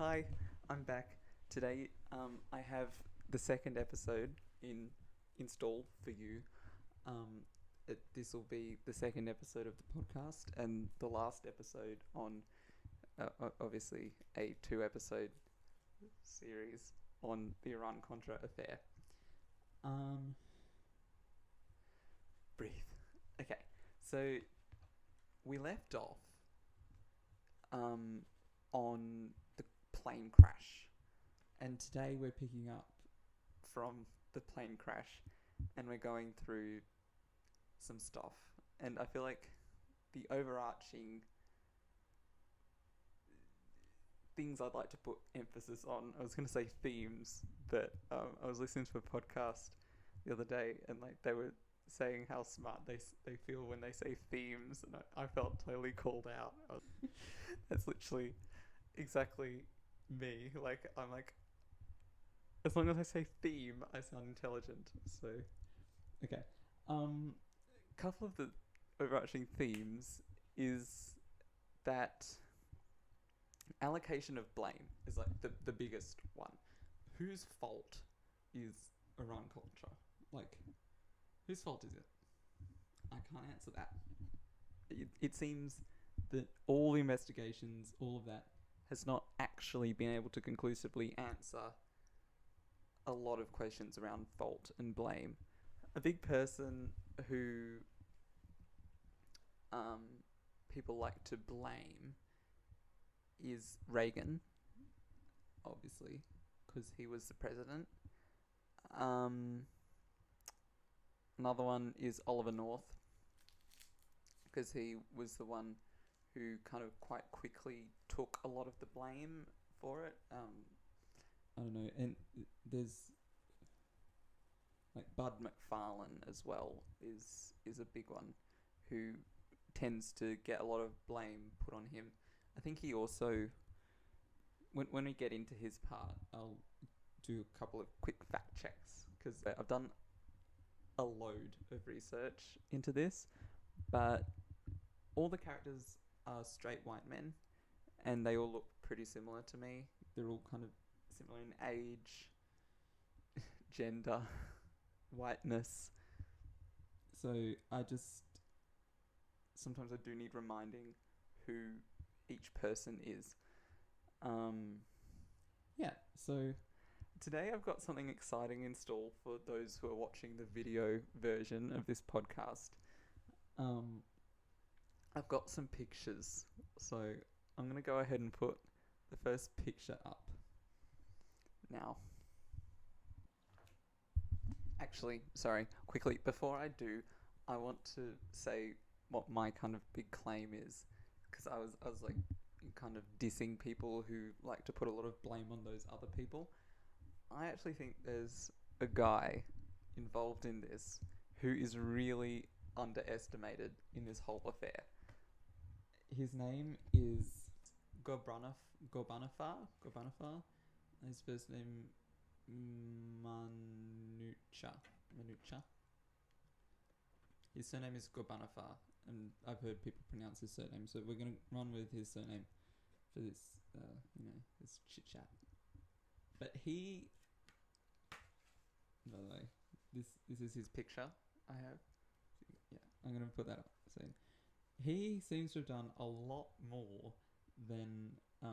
Hi, I'm back. Today, I have the second episode install for you. This will be the second episode of the podcast and the last episode on, obviously, a two-episode series on the Iran-Contra Affair. Breathe. Okay, so we left off on the plane crash, and today we're picking up from the plane crash, and we're going through some stuff. And I feel like the overarching things I'd like to put emphasis on, I was going to say themes, but I was listening to a podcast the other day, and like they were saying how smart they feel when they say themes, and I felt totally called out. That's literally exactly me. Like, I'm like, as long as I say theme, I sound intelligent. So, okay. Couple of the overarching themes is that allocation of blame is like the biggest one. Whose fault is Iran-Contra? Like, whose fault is it? I can't answer that. It seems that all the investigations, all of that, has not actually been able to conclusively answer a lot of questions around fault and blame. A big person who people like to blame is Reagan, obviously, because he was the president. Another one is Oliver North, because he was the one who kind of quite quickly took a lot of the blame for it. I don't know, and there's like Bud McFarlane as well is a big one who tends to get a lot of blame put on him. I think he also, when we get into his part, I'll do a couple of quick fact checks, because I've done a load of research into this, but all the characters are straight white men, and they all look pretty similar to me. They're all kind of similar in age, gender, whiteness. So sometimes I do need reminding who each person is. Yeah, so today I've got something exciting in store for those who are watching the video version of this podcast. I've got some pictures, so I'm going to go ahead and put the first picture up now. Actually, sorry, quickly, before I do, I want to say what my kind of big claim is, because I was like kind of dissing people who like to put a lot of blame on those other people. I actually think there's a guy involved in this who is really underestimated in this whole affair. His name is Gorbanafar. His first name Manucha. His surname is Gorbanafar, and I've heard people pronounce his surname, so we're gonna run with his surname for this, this chit chat. But he, by the way, this is his picture I have. Yeah, I'm gonna put that up. So he seems to have done a lot more than I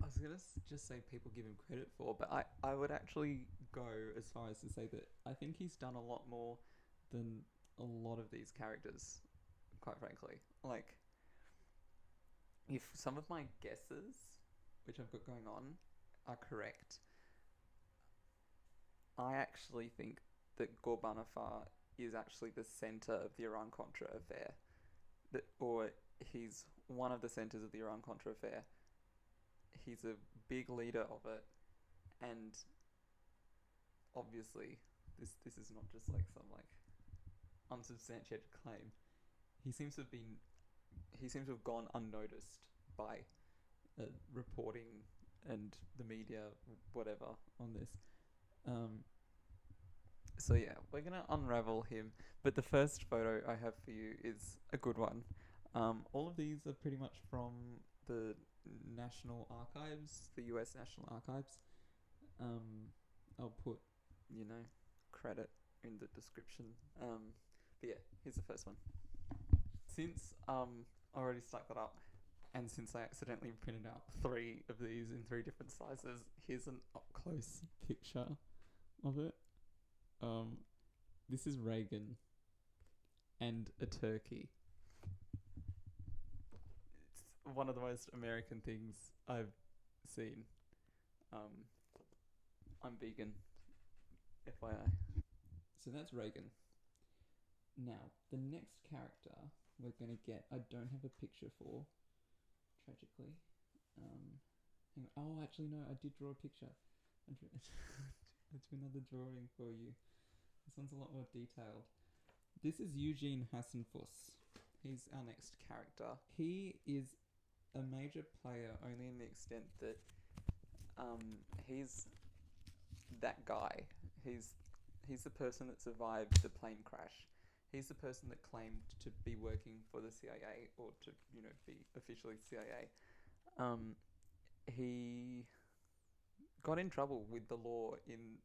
was gonna just say people give him credit for, but I would actually go as far as to say that I think he's done a lot more than a lot of these characters, quite frankly. Like, if some of my guesses, which I've got going on, are correct, I actually think that Gorbanafar is actually the center of the Iran-Contra affair, or he's one of the centers of the Iran-Contra affair. He's a big leader of it, and obviously this is not just like some like unsubstantiated claim. He seems to have gone unnoticed by reporting and the media, whatever, on this. So yeah, we're gonna unravel him. But the first photo I have for you is a good one. All of these are pretty much from the National Archives, the US National Archives. I'll put, credit in the description. But yeah, here's the first one. Since I already stuck that up, and since I accidentally printed out 3 of these in 3 different sizes, here's an up close picture of it. This is Reagan and a turkey. It's one of the most American things I've seen. I'm vegan, FYI. So that's Reagan. Now, the next character we're going to get, I don't have a picture for, tragically. Hang on. Oh, actually, no, I did draw a picture. Let's do another drawing for you. This one's a lot more detailed. This is Eugene Hassenfuss. He's our next character. He is a major player only in the extent that he's that guy. He's the person that survived the plane crash. He's the person that claimed to be working for the CIA or to, be officially CIA. He got in trouble with the law in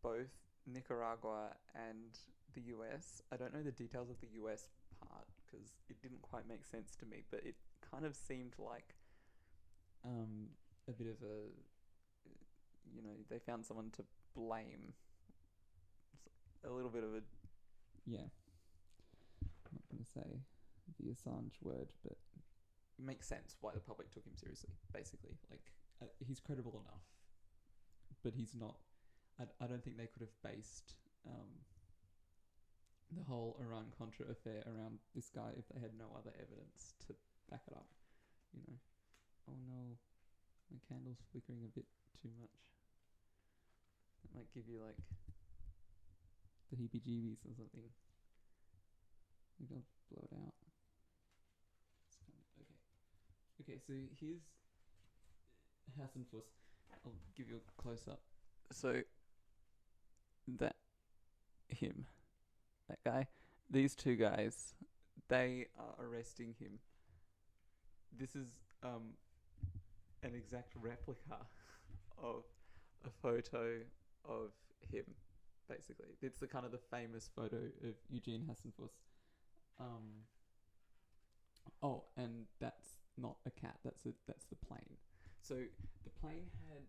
both Nicaragua and the US. I don't know the details of the US part because it didn't quite make sense to me, but it kind of seemed like a bit of a, they found someone to blame. It's a little bit of a, yeah. I'm not going to say the Assange word, but it makes sense why the public took him seriously, basically. Like, he's credible enough, but he's not. I don't think they could have based the whole Iran-Contra affair around this guy if they had no other evidence to back it up, Oh no, my candle's flickering a bit too much. That might give you, like, the heebie-jeebies or something. Maybe I'll blow it out. Okay, so here's Hassenfuss. I'll give you a close-up. So, that guy, these 2 guys, they are arresting him. This is an exact replica of a photo of him, basically. It's the kind of the famous photo of Eugene Hassenfuss. Oh, and that's not a cat. That's the plane. So the plane had.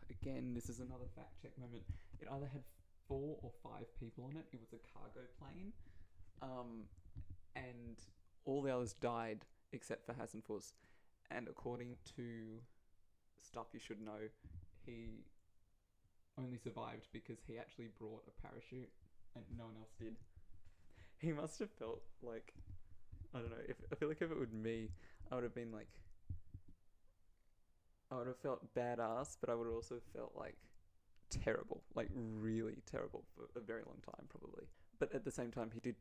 Again, this is another fact check moment. It either had 4 or 5 people on it. It was a cargo plane, and all the others died except for Hassenfuss. And according to stuff you should know, he only survived because he actually brought a parachute and no one else did. He must have felt like, I don't know, I feel like if it were me, I would have been like, I would have felt badass, but I would have also felt like terrible, like really terrible for a very long time probably. But at the same time, he did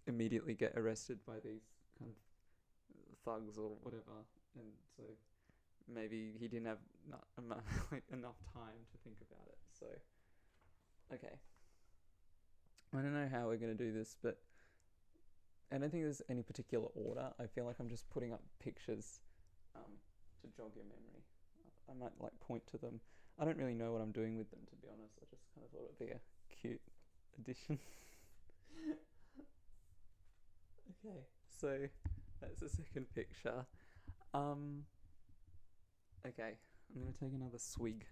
immediately get arrested by these kind of thugs or whatever, and so maybe he didn't have enough time to think about it. So, okay. I don't know how we're going to do this, but I don't think there's any particular order. I feel like I'm just putting up pictures to jog your memory. I might point to them. I don't really know what I'm doing with them, to be honest. I just kind of thought it'd be a cute addition. Okay, so that's the second picture. Okay, I'm going to take another swig.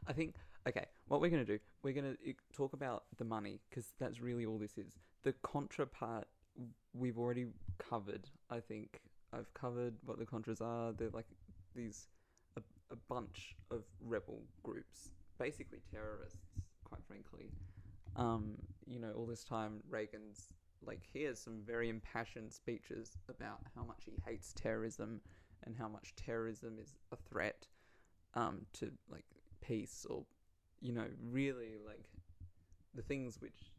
I think, okay, what we're going to do, we're going to talk about the money, because that's really all this is. The Contra part, we've already covered, I think. I've covered what the Contras are. They're like these, a bunch of rebel groups, basically terrorists, quite frankly. All this time, Reagan's, he has some very impassioned speeches about how much he hates terrorism and how much terrorism is a threat to, peace, or, really, the things which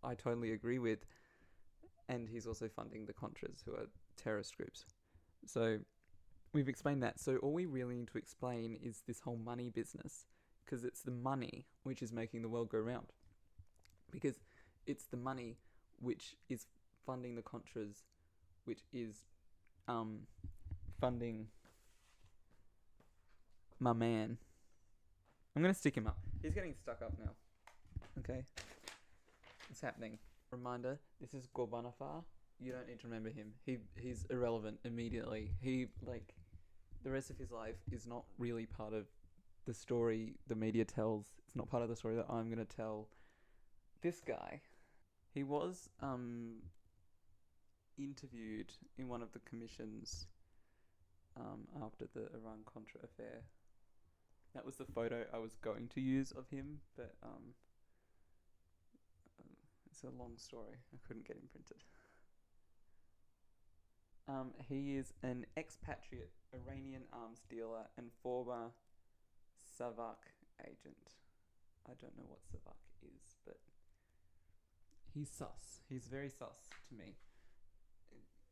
I totally agree with, and he's also funding the Contras, who are terrorist groups. So we've explained that. So all we really need to explain is this whole money business, because it's the money which is making the world go round. Because it's the money which is funding the Contras, which is funding my man. I'm going to stick him up. He's getting stuck up now. Okay? It's happening. Reminder, this is Gorban Afar. You don't need to remember him. He's irrelevant immediately. The rest of his life is not really part of the story the media tells. It's not part of the story that I'm going to tell. This guy, he was interviewed in one of the commissions after the Iran-Contra Affair. That was the photo I was going to use of him, but it's a long story. I couldn't get him printed. He is an expatriate Iranian arms dealer and former Savak agent. I don't know what Savak is, but he's sus. He's very sus to me.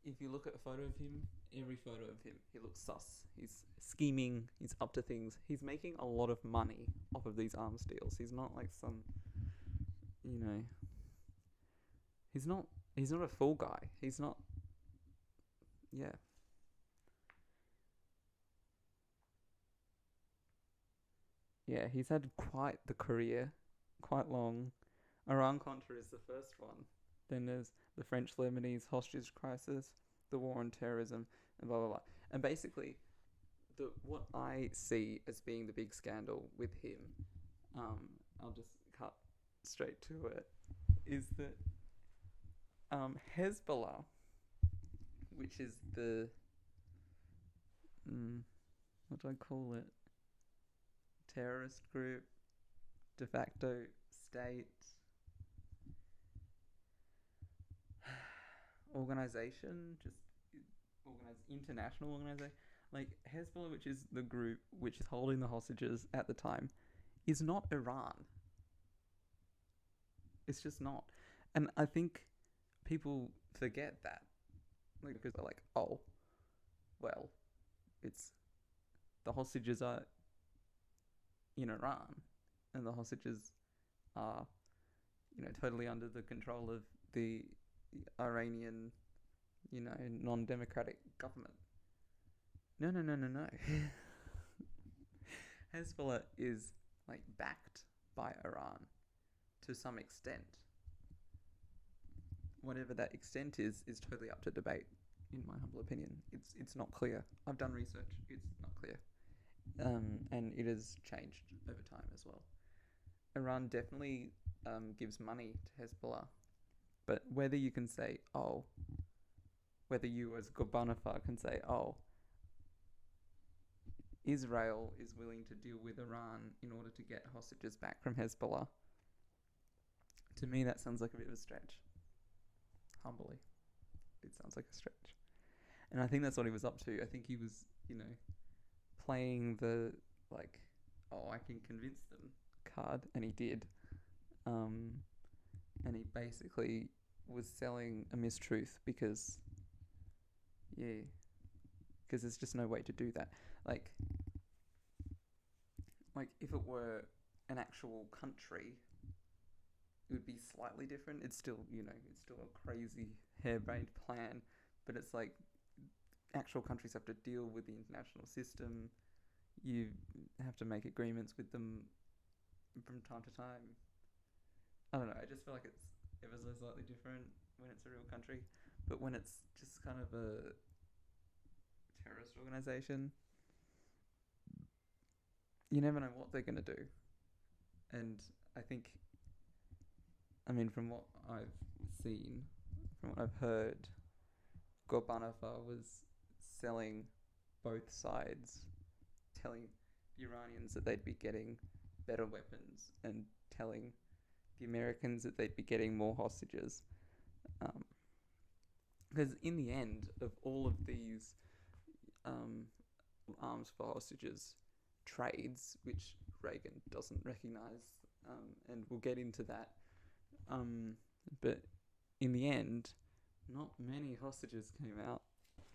If you look at a photo of him, every photo of him, he looks sus. He's scheming. He's up to things. He's making a lot of money off of these arms deals. He's not like some, he's not a fool guy. He's not, yeah. Yeah, he's had quite the career, quite long. Iran-Contra is the first one. Then there's the French-Lebanese hostage crisis, the war on terrorism, and blah, blah, blah. And basically, what I see as being the big scandal with him, I'll just cut straight to it, is that Hezbollah, which is the, what do I call it? Terrorist group, de facto state, organization, international organization. Like Hezbollah, which is the group which is holding the hostages at the time, is not Iran. It's just not. And I think people forget that. Because they're like, oh, well, it's the hostages are in Iran, and the hostages are, totally under the control of the Iranian, non-democratic government. No. Hezbollah is backed by Iran to some extent. Whatever that extent is totally up to debate, in my humble opinion. It's not clear. I've done research. It's not clear. And it has changed over time as well. Iran definitely gives money to Hezbollah, but whether you can say, whether you as Gorbanafar can say, Israel is willing to deal with Iran in order to get hostages back from Hezbollah, to me that sounds like a bit of a stretch. Humbly, it sounds like a stretch. And I think that's what he was up to. I think he was, playing the I can convince them card, and he did. And he basically was selling a mistruth because there's just no way to do that. Like if it were an actual country, it would be slightly different. It's still, it's still a crazy harebrained plan, but it's like actual countries have to deal with the international system. You have to make agreements with them from time to time. I don't know. I just feel like it's ever so slightly different when it's a real country, but when it's just kind of a terrorist organization, you never know what they're going to do. And I think, from what I've seen, from what I've heard, Gorbanafar was selling both sides, telling the Iranians that they'd be getting better weapons and telling the Americans that they'd be getting more hostages. Because in the end of all of these arms for hostages trades, which Reagan doesn't recognize and we'll get into that. But in the end, not many hostages came out.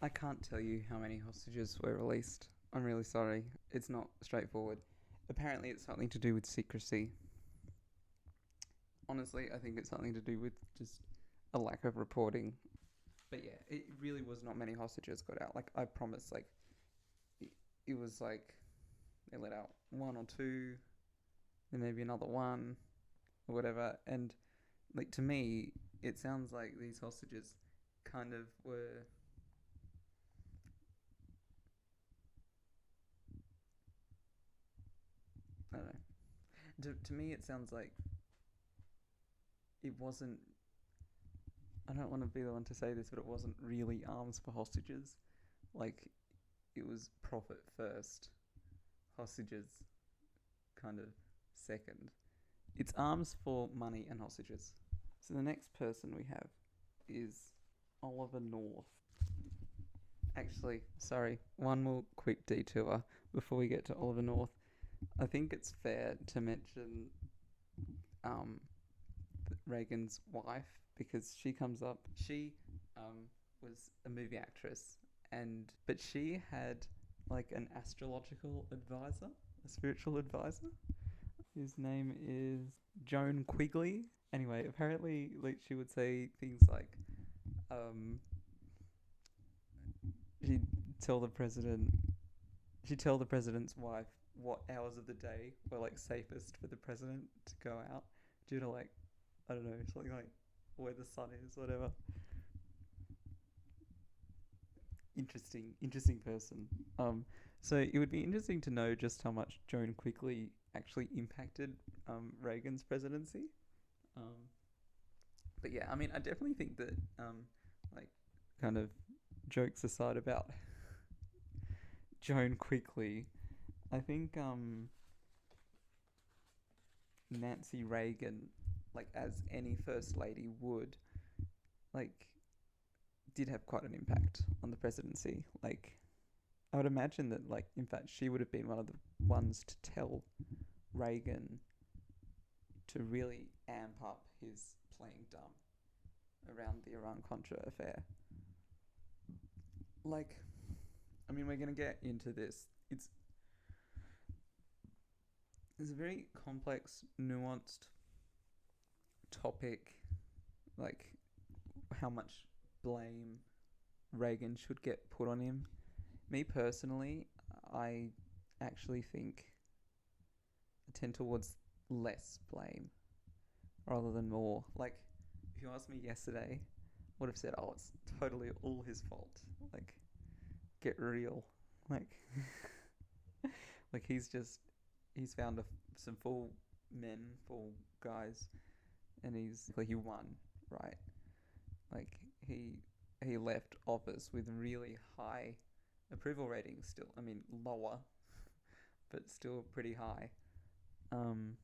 I can't tell you how many hostages were released. I'm really sorry. It's not straightforward. Apparently, it's something to do with secrecy. Honestly, I think it's something to do with just a lack of reporting. But yeah, it really was not many hostages got out. Like, I promise, like, it was like they let out one or two, then maybe another one, or whatever. And, like, to me, it sounds like these hostages kind of were. I don't know. To me, it sounds like it wasn't. I don't want to be the one to say this, but it wasn't really arms for hostages. Like, it was profit first, hostages kind of second. It's arms for money and hostages. So the next person we have is Oliver North. Actually, sorry, one more quick detour before we get to Oliver North. I think it's fair to mention um, Reagan's wife, because she comes up. She was a movie actress, but she had like an astrological advisor, a spiritual advisor. His name is Joan Quigley. Anyway, apparently, like, she would say things like, she'd tell the president, she'd tell the president's wife what hours of the day were like safest for the president to go out due to, like, I don't know, something like where the sun is, whatever. Interesting person. So it would be interesting to know just how much Joan Quigley actually impacted Reagan's presidency. Um, but yeah, I mean, I definitely think that like, kind of jokes aside about Joan Quigley, I think Nancy Reagan, like, as any first lady would, like, did have quite an impact on the presidency. Like, I would imagine that, like, in fact, she would have been one of the ones to tell Reagan to really amp up his playing dumb around the Iran-Contra affair. Like, I mean, we're going to get into this. It's a very complex, nuanced topic, like how much blame Reagan should get put on him. Me personally, I actually think I tend towards less blame rather than more. Like, if you asked me yesterday, I would have said, "Oh, it's totally all his fault." Like, get real. Like, like he's found some full guys, and he won, right? Like, he left office with really high approval ratings still. I mean, lower, but still pretty high. Um,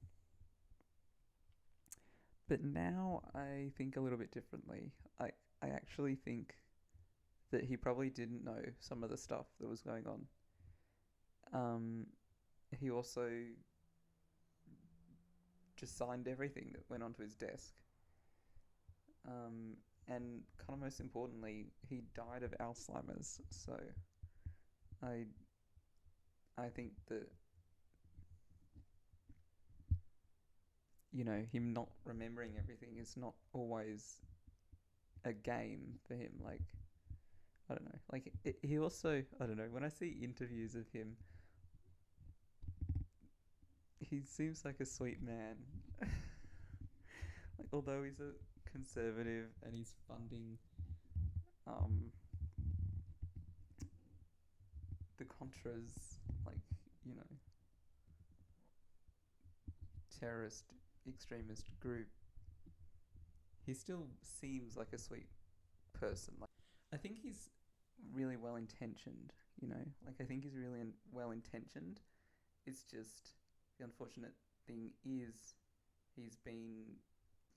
but now I think a little bit differently. I actually think that he probably didn't know some of the stuff that was going on. He also just signed everything that went onto his desk. And kind of most importantly, he died of Alzheimer's. So I I think that, him not remembering everything is not always a game for him. Like, I don't know. Like, he also, I don't know, when I see interviews of him, he seems like a sweet man. Like, although he's a conservative and he's funding um the Contras, like, you know, terrorist extremist group, he still seems like a sweet person. Like, I think he's really well intentioned, Like, I think he's really well intentioned. It's just the unfortunate thing is he's been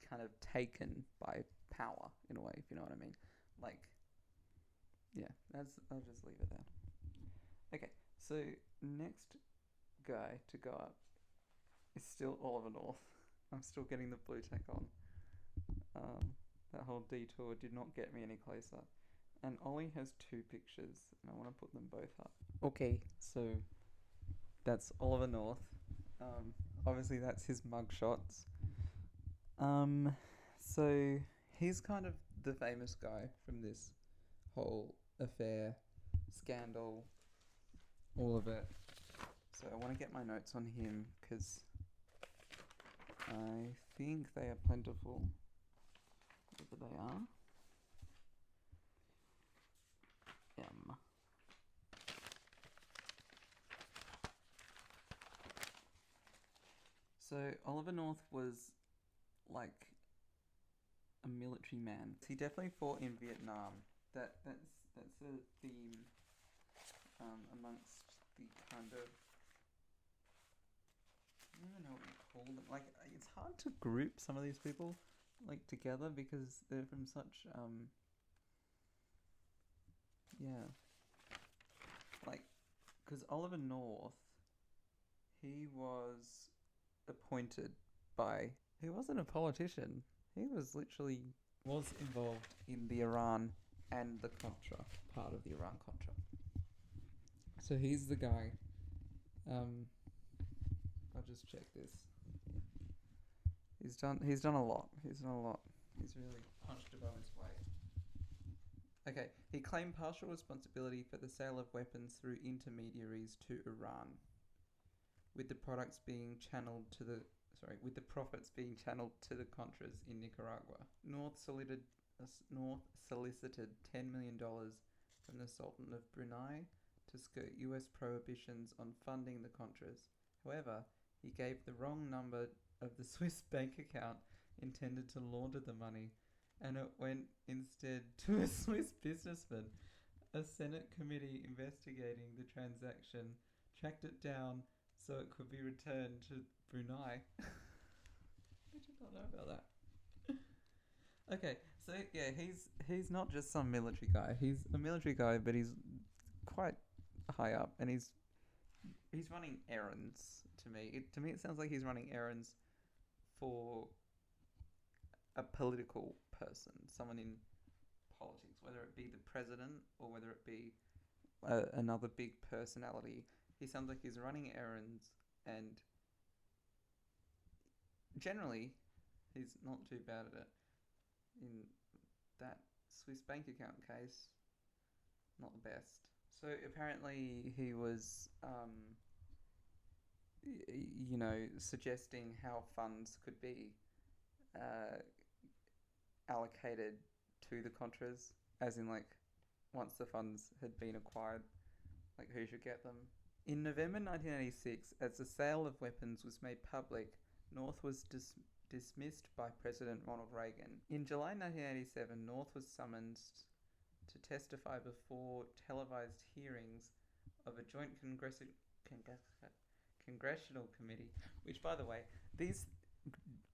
kind of taken by power in a way, if you know what I mean. Like, yeah, I'll just leave it there. Okay, so next guy to go up is still Oliver North. I'm still getting the blue tack on. That whole detour did not get me any closer. And Ollie has two pictures, and I want to put them both up. Okay, so that's Oliver North. Obviously, that's his mugshots. So he's kind of the famous guy from this whole affair, scandal, all of it. So I want to get my notes on him because I think they are plentiful. Whether they are. So Oliver North was like a military man. He definitely fought in Vietnam. That's a theme amongst the kind of, I don't even know what you call them. Like, it's hard to group some of these people like together because they're from such like, because Oliver North, he was appointed by, he wasn't a politician. He was involved in the Iran and the Contra part of the Iran-Contra. So he's the guy. I'll just check this. He's done a lot. He's really punched above his weight. Okay, he claimed partial responsibility for the sale of weapons through intermediaries to Iran, with the profits being channeled to the Contras in Nicaragua. North solicited $10 million from the Sultan of Brunei to skirt US prohibitions on funding the Contras. However, he gave the wrong number of the Swiss bank account intended to launder the money, and it went instead to a Swiss businessman. A Senate committee investigating the transaction tracked it down so it could be returned to Brunei. I did not know about that. Okay, so yeah, he's not just some military guy. He's a military guy, but he's quite high up, and he's running errands. To me, it sounds like he's running errands for a political person, someone in politics, whether it be the president or whether it be another big personality. He sounds like he's running errands, and generally, he's not too bad at it. In that Swiss bank account case, not the best. So apparently he was, suggesting how funds could be allocated to the Contras, as in, like, once the funds had been acquired, like, who should get them. In November 1986, as the sale of weapons was made public, North was dismissed by President Ronald Reagan. In July 1987, North was summoned to testify before televised hearings of a joint congressional committee, which, by the way, these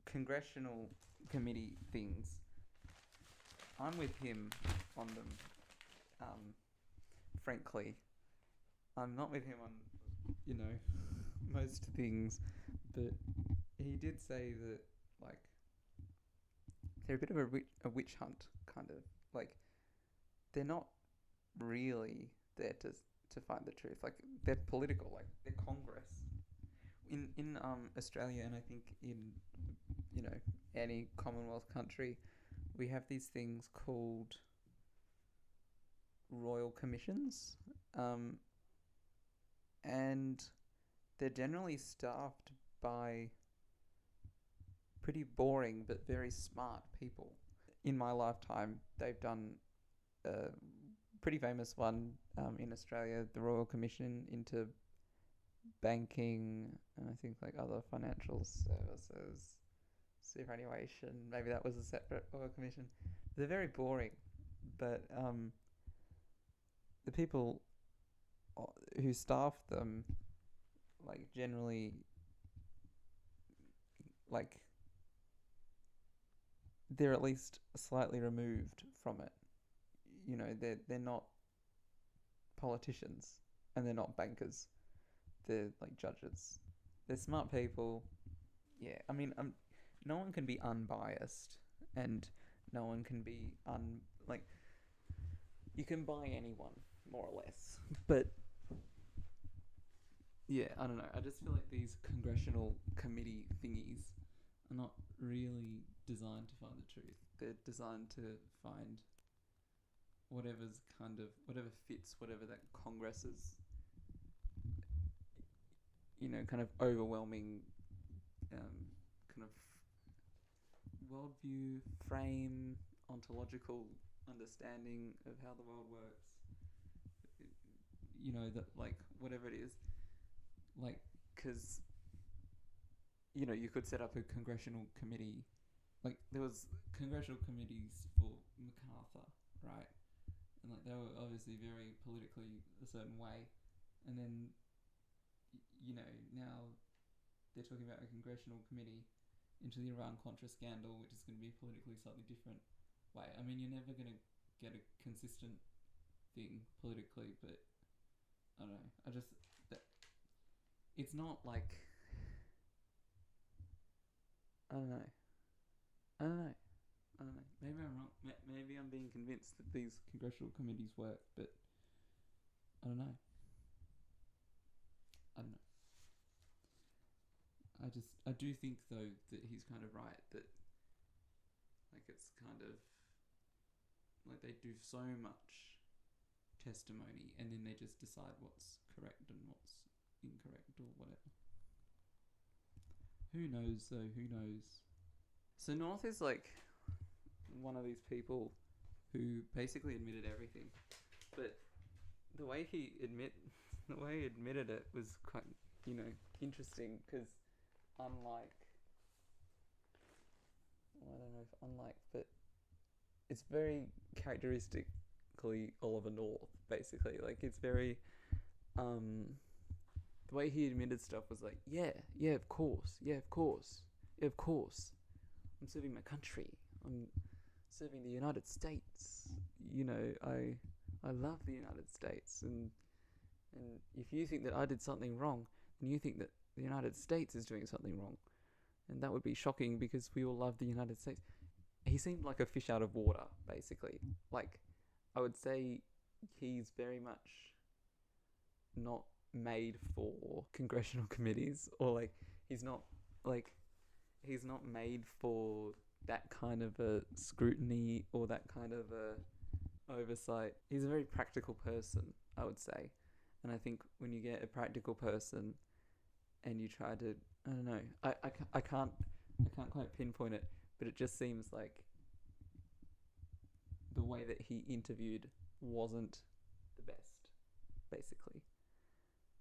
congressional committee things, I'm with him on them. Frankly, I'm not with him on, most things, but he did say that, like, they're a bit of a witch hunt, kind of. Like, they're not really there to find the truth. Like, they're political. Like, they're Congress. In Australia, and I think in, any Commonwealth country, we have these things called royal commissions, and they're generally staffed by pretty boring but very smart people. In my lifetime, they've done a pretty famous one in Australia, the Royal Commission into banking, and I think, like, other financial services, superannuation. Maybe that was a separate Royal Commission. They're very boring, but the people who staff them, like, generally, like, they're at least slightly removed from it. They're not politicians, and they're not bankers. They're, like, judges. They're smart people. Yeah, I mean, no one can be unbiased, and no one can be like, you can buy anyone more or less, but yeah, I don't know. I just feel like these congressional committee thingies are not really designed to find the truth. They're designed to find whatever fits whatever that Congress's, kind of overwhelming, kind of worldview, frame, ontological understanding of how the world works. That, like, whatever it is, like, because you could set up a congressional committee. Like, there was congressional committees for MacArthur, right? And like, they were obviously very politically a certain way, and then now they're talking about a congressional committee into the Iran-Contra scandal, which is going to be politically slightly different way. I mean, you're never going to get a consistent thing politically, but I don't know. It's not like, I don't know. I don't know. Maybe I'm wrong. Maybe I'm being convinced that these congressional committees work, but I don't know. I do think, though, that he's kind of right, that, like, it's kind of like they do so much testimony and then they just decide what's correct and what's incorrect or whatever. Who knows, though? Who knows? So North is like one of these people who basically admitted everything, but the way he admitted it was quite, interesting, because unlike, I don't know if unlike, but it's very characteristically Oliver North, basically. Like, it's very, the way he admitted stuff was like, yeah, of course, I'm serving my country, I'm serving the United States, I love the United States, and if you think that I did something wrong, then you think that the United States is doing something wrong, and that would be shocking because we all love the United States. He seemed like a fish out of water, basically. Like, I would say he's very much not made for congressional committees, or like he's not made for that kind of a scrutiny or that kind of a oversight. He's a very practical person, I would say. And I think when you get a practical person and you try to, I don't know, I can't quite pinpoint it, but it just seems like the way that he interviewed wasn't the best, basically.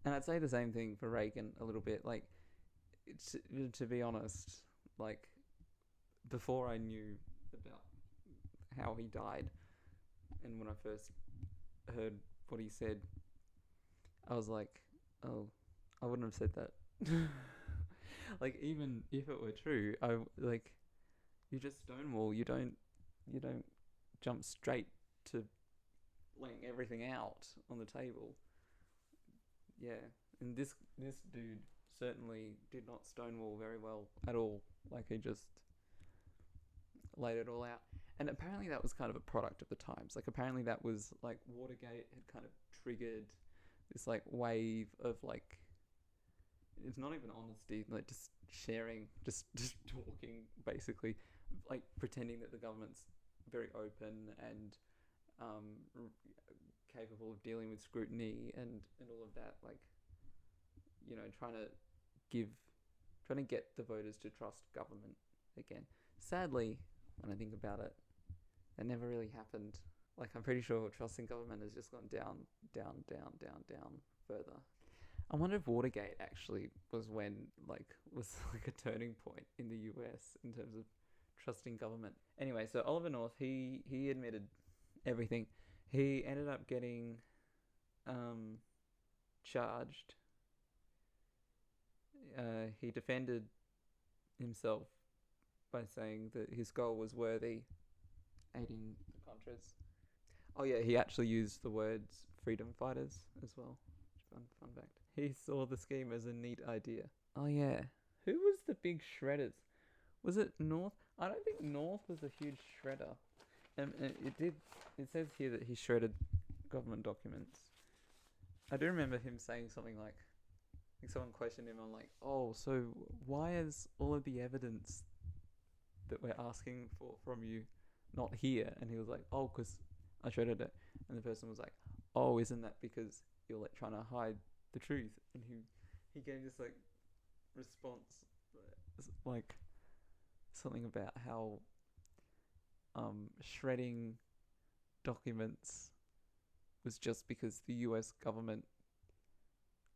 And I'd say the same thing for Reagan a little bit. Like, to be honest, like, before I knew about how he died, and when I first heard what he said, I was like, oh, I wouldn't have said that. Like, even if it were true, you just stonewall. You don't jump straight to laying everything out on the table. Yeah, and this dude certainly did not stonewall very well at all. Like, he just laid it all out. And apparently that was kind of a product of the times. Like, apparently that was, like, Watergate had kind of triggered this, like, wave of, like, it's not even honesty, like, just sharing, just talking, basically, like, pretending that the government's very open and capable of dealing with scrutiny and all of that, like, trying to get the voters to trust government again. Sadly, when I think about it, that never really happened. Like, I'm pretty sure trust in government has just gone down further. I wonder if Watergate actually was a turning point in the US in terms of trusting government. Anyway, so Oliver North, he admitted everything. He ended up getting charged. He defended himself by saying that his goal was worthy, aiding the Contras. Oh yeah, he actually used the words freedom fighters as well. Fun fact. He saw the scheme as a neat idea. Oh yeah. Who was the big shredders? Was it North? I don't think North was a huge shredder. It did. It says here that he shredded government documents. I do remember him saying something like someone questioned him on like, oh, so why is all of the evidence that we're asking for from you not here? And he was like, oh, because I shredded it. And the person was like, oh, isn't that because you're like trying to hide the truth? And he gave this like response, like something about how shredding documents was just because the US government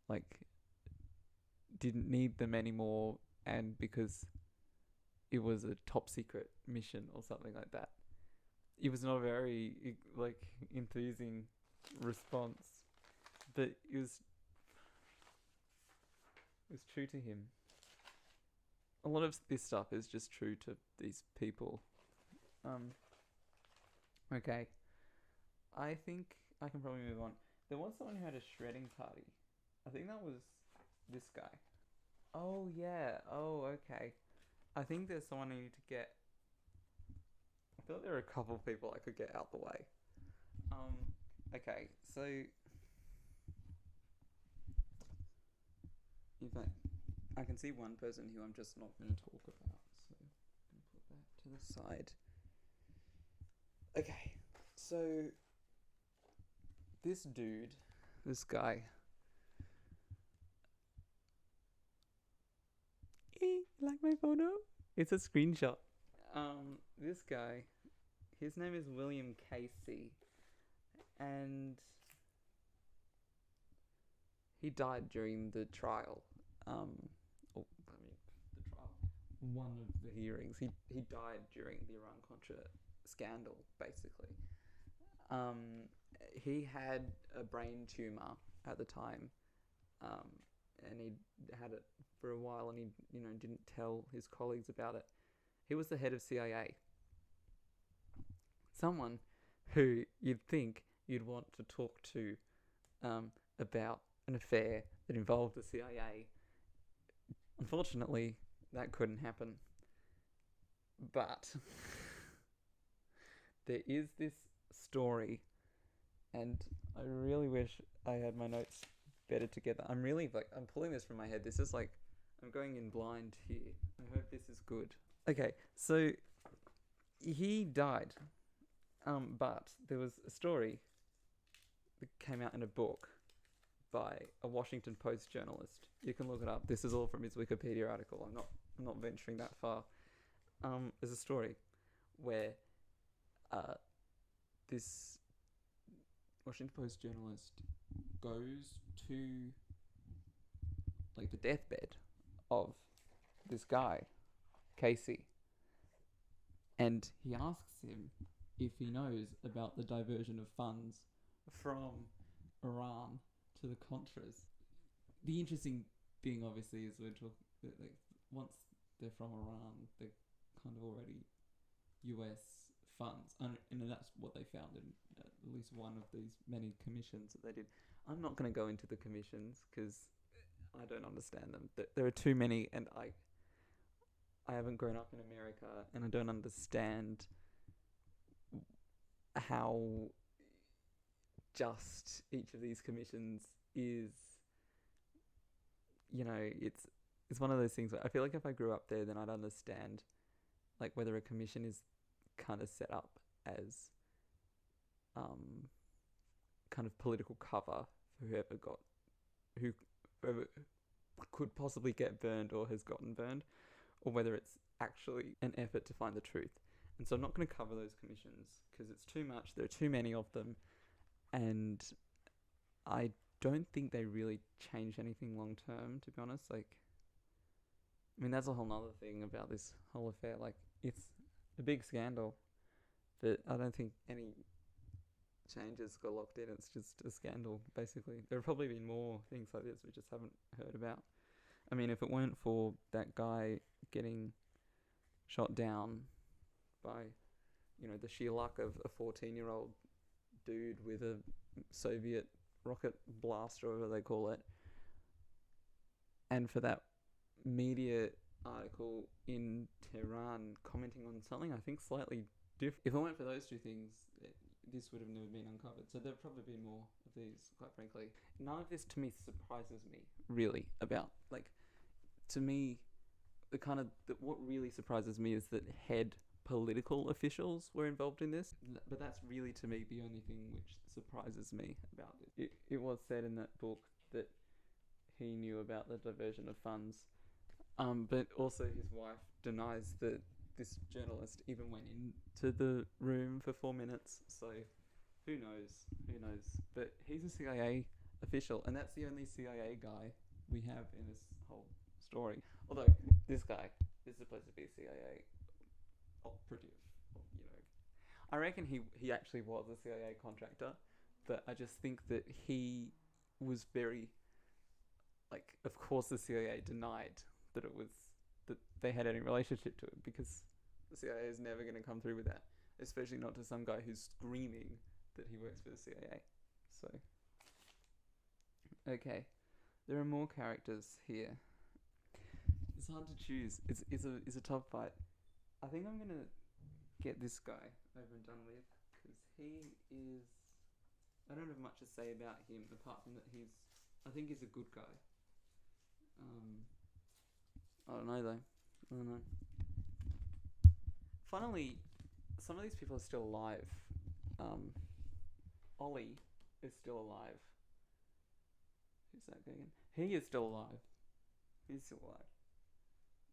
like didn't need them anymore, and because it was a top secret mission or something like that. It was not a very like enthusing response, but it was true to him. A lot of this stuff is just true to these people. Okay. I think I can probably move on. There was someone who had a shredding party. I think that was this guy. Oh yeah. Oh okay. I think there's someone I need to get. I feel like there are a couple of people I could get out the way. Okay. So, in fact, I can see one person who I'm just not going to talk about. So, I'm going to put that to the side. Okay. So, this dude, this guy. Like my photo? It's a screenshot. This guy, his name is William Casey, and he died during the trial. The trial. One of the hearings. He died during the Iran-Contra scandal, basically. He had a brain tumor at the time, and he had it for a while, and he didn't tell his colleagues about it. He was the head of CIA. Someone who you'd think you'd want to talk to about an affair that involved the CIA. Unfortunately, that couldn't happen. But there is this story, and I really wish I had my notes better together. I'm pulling this from my head. This is like, I'm going in blind here. I hope this is good. Okay, so he died, but there was a story that came out in a book by a Washington Post journalist. You can look it up. This is all from his Wikipedia article. I'm not venturing that far. There's a story where this Washington Post journalist goes to like the deathbed of this guy, Casey, and he asks him if he knows about the diversion of funds from Iran to the Contras. The interesting thing, obviously, is like once they're from Iran, they're kind of already US funds, and that's what they found in at least one of these many commissions that they did. I'm not going to go into the commissions because I don't understand them. There are too many, and I haven't grown up in America, and I don't understand how just each of these commissions is. It's one of those things where I feel like if I grew up there, then I'd understand like whether a commission is kind of set up as kind of political cover for whoever could possibly get burned or has gotten burned, or whether it's actually an effort to find the truth. And so I'm not going to cover those commissions because it's too much. There are too many of them, and I don't think they really change anything long term, to be honest. Like, I mean, that's a whole nother thing about this whole affair. Like, it's a big scandal, but I don't think any changes got locked in. It's just a scandal, basically. There have probably been more things like this we just haven't heard about. I mean, if it weren't for that guy getting shot down by, the sheer luck of a 14-year-old dude with a Soviet rocket blaster, or whatever they call it, and for that media article in Tehran commenting on something I think slightly different. If it weren't for those two things, this would have never been uncovered. So there'll probably be more of these, quite frankly. None of this to me surprises me, really, about, like, to me, what really surprises me is that head political officials were involved in this. But that's really, to me, the only thing which surprises me about it. It was said in that book that he knew about the diversion of funds, but also his wife denies that this journalist even went into the room for 4 minutes. So who knows? Who knows? But he's a CIA official, and that's the only CIA guy we have in this whole story. Although this guy is supposed to be a CIA operative, I reckon he actually was a CIA contractor, but I just think that he was very, like, of course the CIA denied that they had any relationship to it, because the CIA is never going to come through with that, especially not to some guy who's screaming that he works for the CIA. So, okay, there are more characters here. It's hard to choose. It's a tough fight. I think I'm gonna get this guy over and done with, because he is. I don't have much to say about him apart from that I think he's a good guy. I don't know though. I don't know. Funnily, some of these people are still alive. Ollie is still alive. Who's that guy again? He is still alive. He's still alive.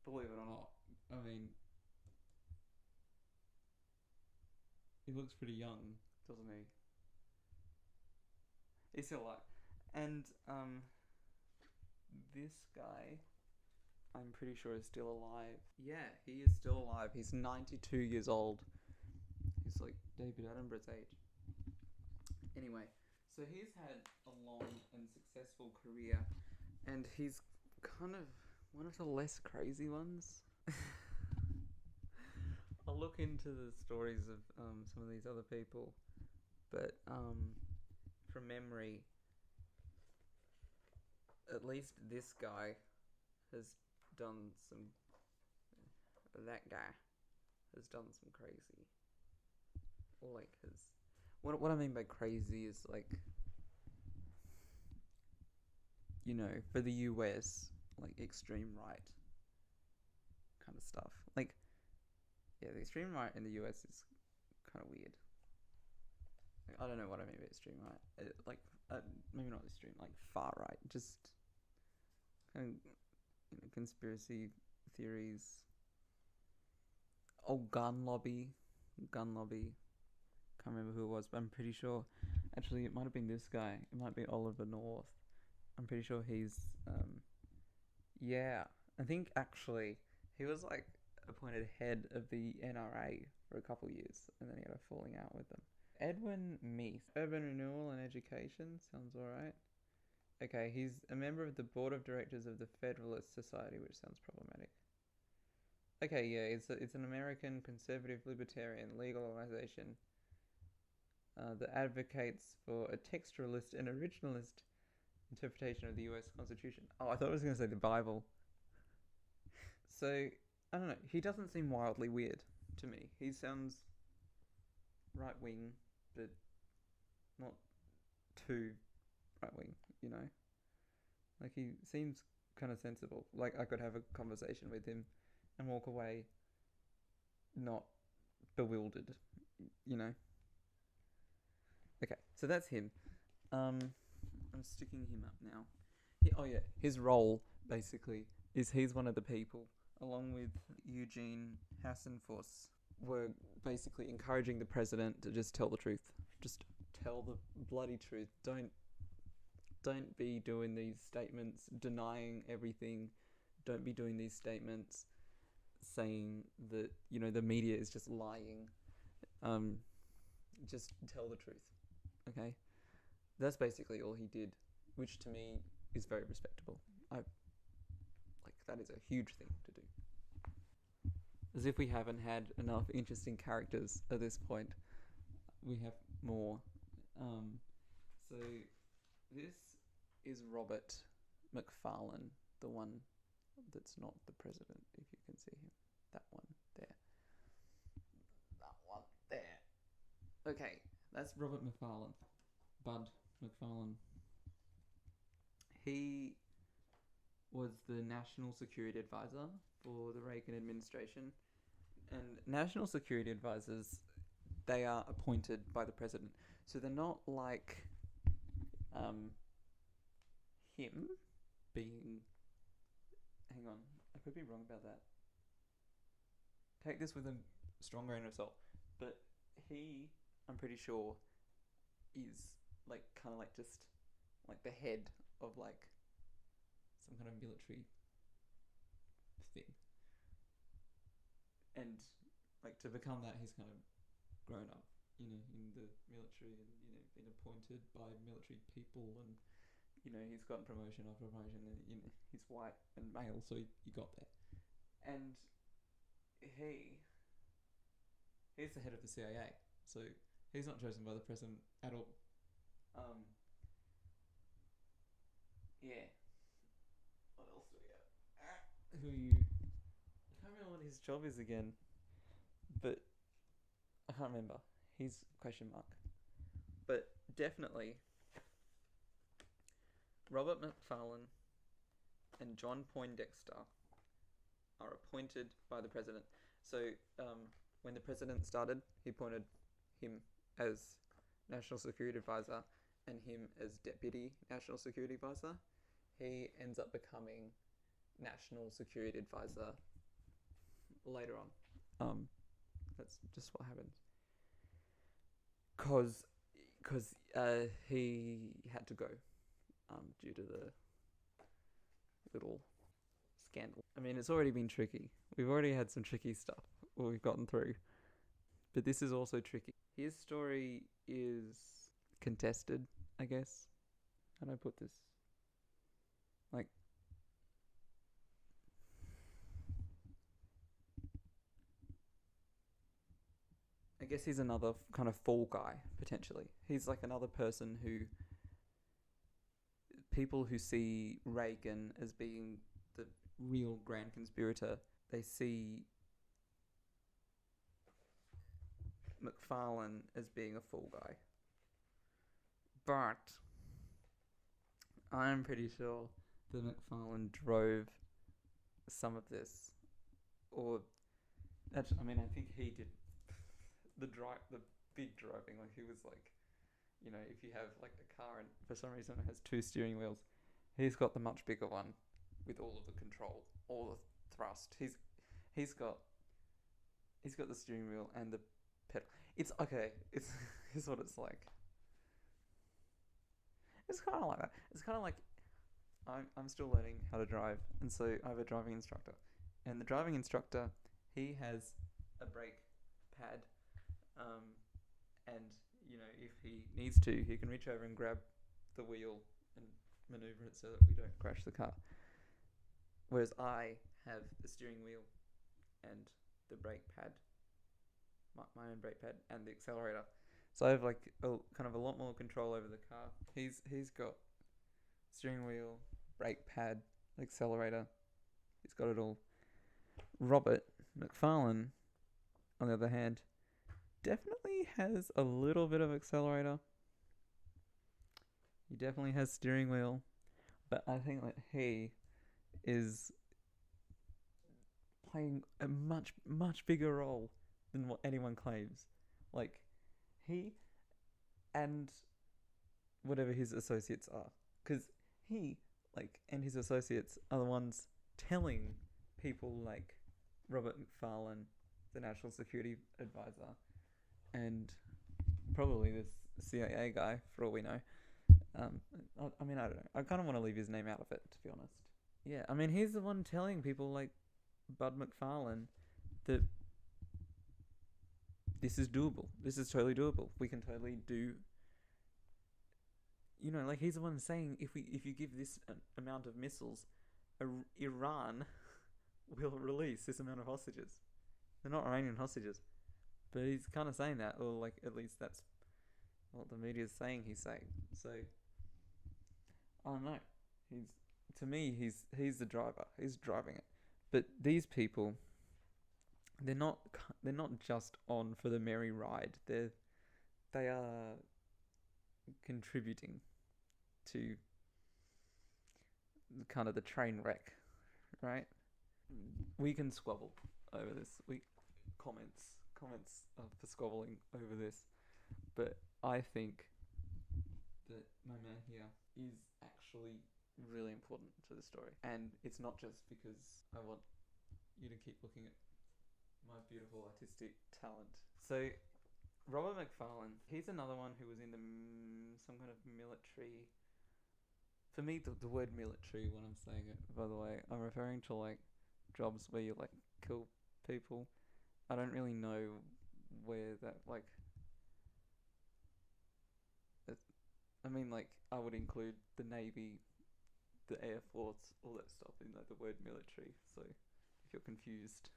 Believe it or not. I mean, he looks pretty young, doesn't he? He's still alive. And this guy, I'm pretty sure, is still alive. Yeah, he is still alive. He's 92 years old. He's like David Attenborough's age. Anyway, so he's had a long and successful career, and he's kind of one of the less crazy ones. I'll look into the stories of some of these other people, but from memory, at least this guy has done some. That guy has done some crazy. Like what I mean by crazy is, like, for the US, like, extreme right kind of stuff. Like, yeah, the extreme right in the US is kind of weird. Like, I don't know what I mean by extreme right. Maybe not extreme, like far right. Just kind of, conspiracy theories. Oh, gun lobby. Can't remember who it was, but I'm pretty sure. Actually, it might have been this guy. It might be Oliver North. I'm pretty sure he's. Yeah, I think actually he was, like, appointed head of the NRA for a couple years, and then he had a falling out with them. Edwin Meath, Urban Renewal and Education, sounds alright. Okay, he's a member of the board of directors of the Federalist Society, which sounds problematic. Okay, yeah, it's an American conservative libertarian legal organization that advocates for a textualist and originalist interpretation of the US Constitution. Oh, I thought I was going to say the Bible. So, I don't know. He doesn't seem wildly weird to me. He sounds right-wing, but not too right-wing, Like, he seems kind of sensible. Like, I could have a conversation with him and walk away not bewildered, Okay, so that's him. I'm sticking him up now. His role, basically, is he's one of the people, along with Eugene Hassenfuss, were basically encouraging the president to just tell the truth. Just tell the bloody truth. Don't be doing these statements denying everything. Don't be doing these statements saying that, the media is just lying. Just tell the truth. Okay? That's basically all he did, which to me is very respectable. That is a huge thing to do. As if we haven't had enough interesting characters at this point, we have more. So this is Robert McFarlane, the one that's not the president, if you can see him. That one there. That one there. Okay, that's Robert McFarlane. Bud McFarlane. He was the National Security Advisor for the Reagan administration. And National Security Advisors, they are appointed by the president. So they're not like him being... Hang on, I could be wrong about that. Take this with a strong grain of salt. But he, I'm pretty sure, is like kind of like just like the head of like some kind of military thing. And like to become that, he's kind of grown up, in the military, and been appointed by military people, and he's gotten promotion after promotion, and he's white and male, so he got there. And he's the head of the CIA, so he's not chosen by the president at all. Yeah. What else do we have? I can't remember what his job is again, but I can't remember. He's question mark. But definitely, Robert McFarlane and John Poindexter are appointed by the president. So when the president started, he appointed him as National Security Advisor and him as Deputy National Security Advisor. He ends up becoming National Security Advisor later on. That's just what happens. Because he had to go due to the little scandal. I mean, it's already been tricky. We've already had some tricky stuff we've gotten through. But this is also tricky. His story is contested, I guess. How do I put this? Like, I guess he's another kind of fall guy, potentially. He's like another person who... People who see Reagan as being the real grand conspirator, they see McFarlane as being a fall guy. But I'm pretty sure that McFarlane drove some of this. Or, actually, I mean, I think he did the big driving. Like, he was like, if you have like a car and for some reason it has 2 steering wheels, he's got the much bigger one with all of the control, all the thrust. He's got the steering wheel and the pedal. It's okay. It's what it's like. It's kind of like that. It's kind of like I'm still learning how to drive, and so I have a driving instructor, and the driving instructor, he has a brake pad, and if he needs to, he can reach over and grab the wheel and maneuver it so that we don't crash the car. Whereas I have the steering wheel and the brake pad, my own brake pad, and the accelerator. So I have like kind of a lot more control over the car. He's got steering wheel, brake pad, accelerator. He's got it all. Robert McFarlane, on the other hand, definitely has a little bit of accelerator. He definitely has steering wheel. But I think that he is playing a much, much bigger role than what anyone claims. Like, he and whatever his associates are. Because he, and his associates are the ones telling people like Robert McFarlane, the National Security Advisor, and probably this CIA guy, for all we know. I mean, I don't know. I kind of want to leave his name out of it, to be honest. Yeah, I mean, he's the one telling people like Bud McFarlane that this is doable. This is totally doable. We can totally do... like he's the one saying if you give this amount of missiles, Iran will release this amount of hostages. They're not Iranian hostages. But he's kind of saying that, or like at least that's what the media's saying he's saying. So, I don't know. He's to me, he's the driver. He's driving it. But these people, they're not just on for the merry ride. They are contributing to kind of the train wreck, right? We can squabble over this. We comments for squabbling over this, but I think that my man here is actually really important to the story, and it's not just because I want you to keep looking at my beautiful artistic talent. So Robert McFarlane, he's another one who was in some kind of military. For me, the word military, when I'm saying it, by the way, I'm referring to like jobs where you like kill people. I don't really know where that like. I mean, like I would include the Navy, the Air Force, all that stuff in like the word military. So if you're confused,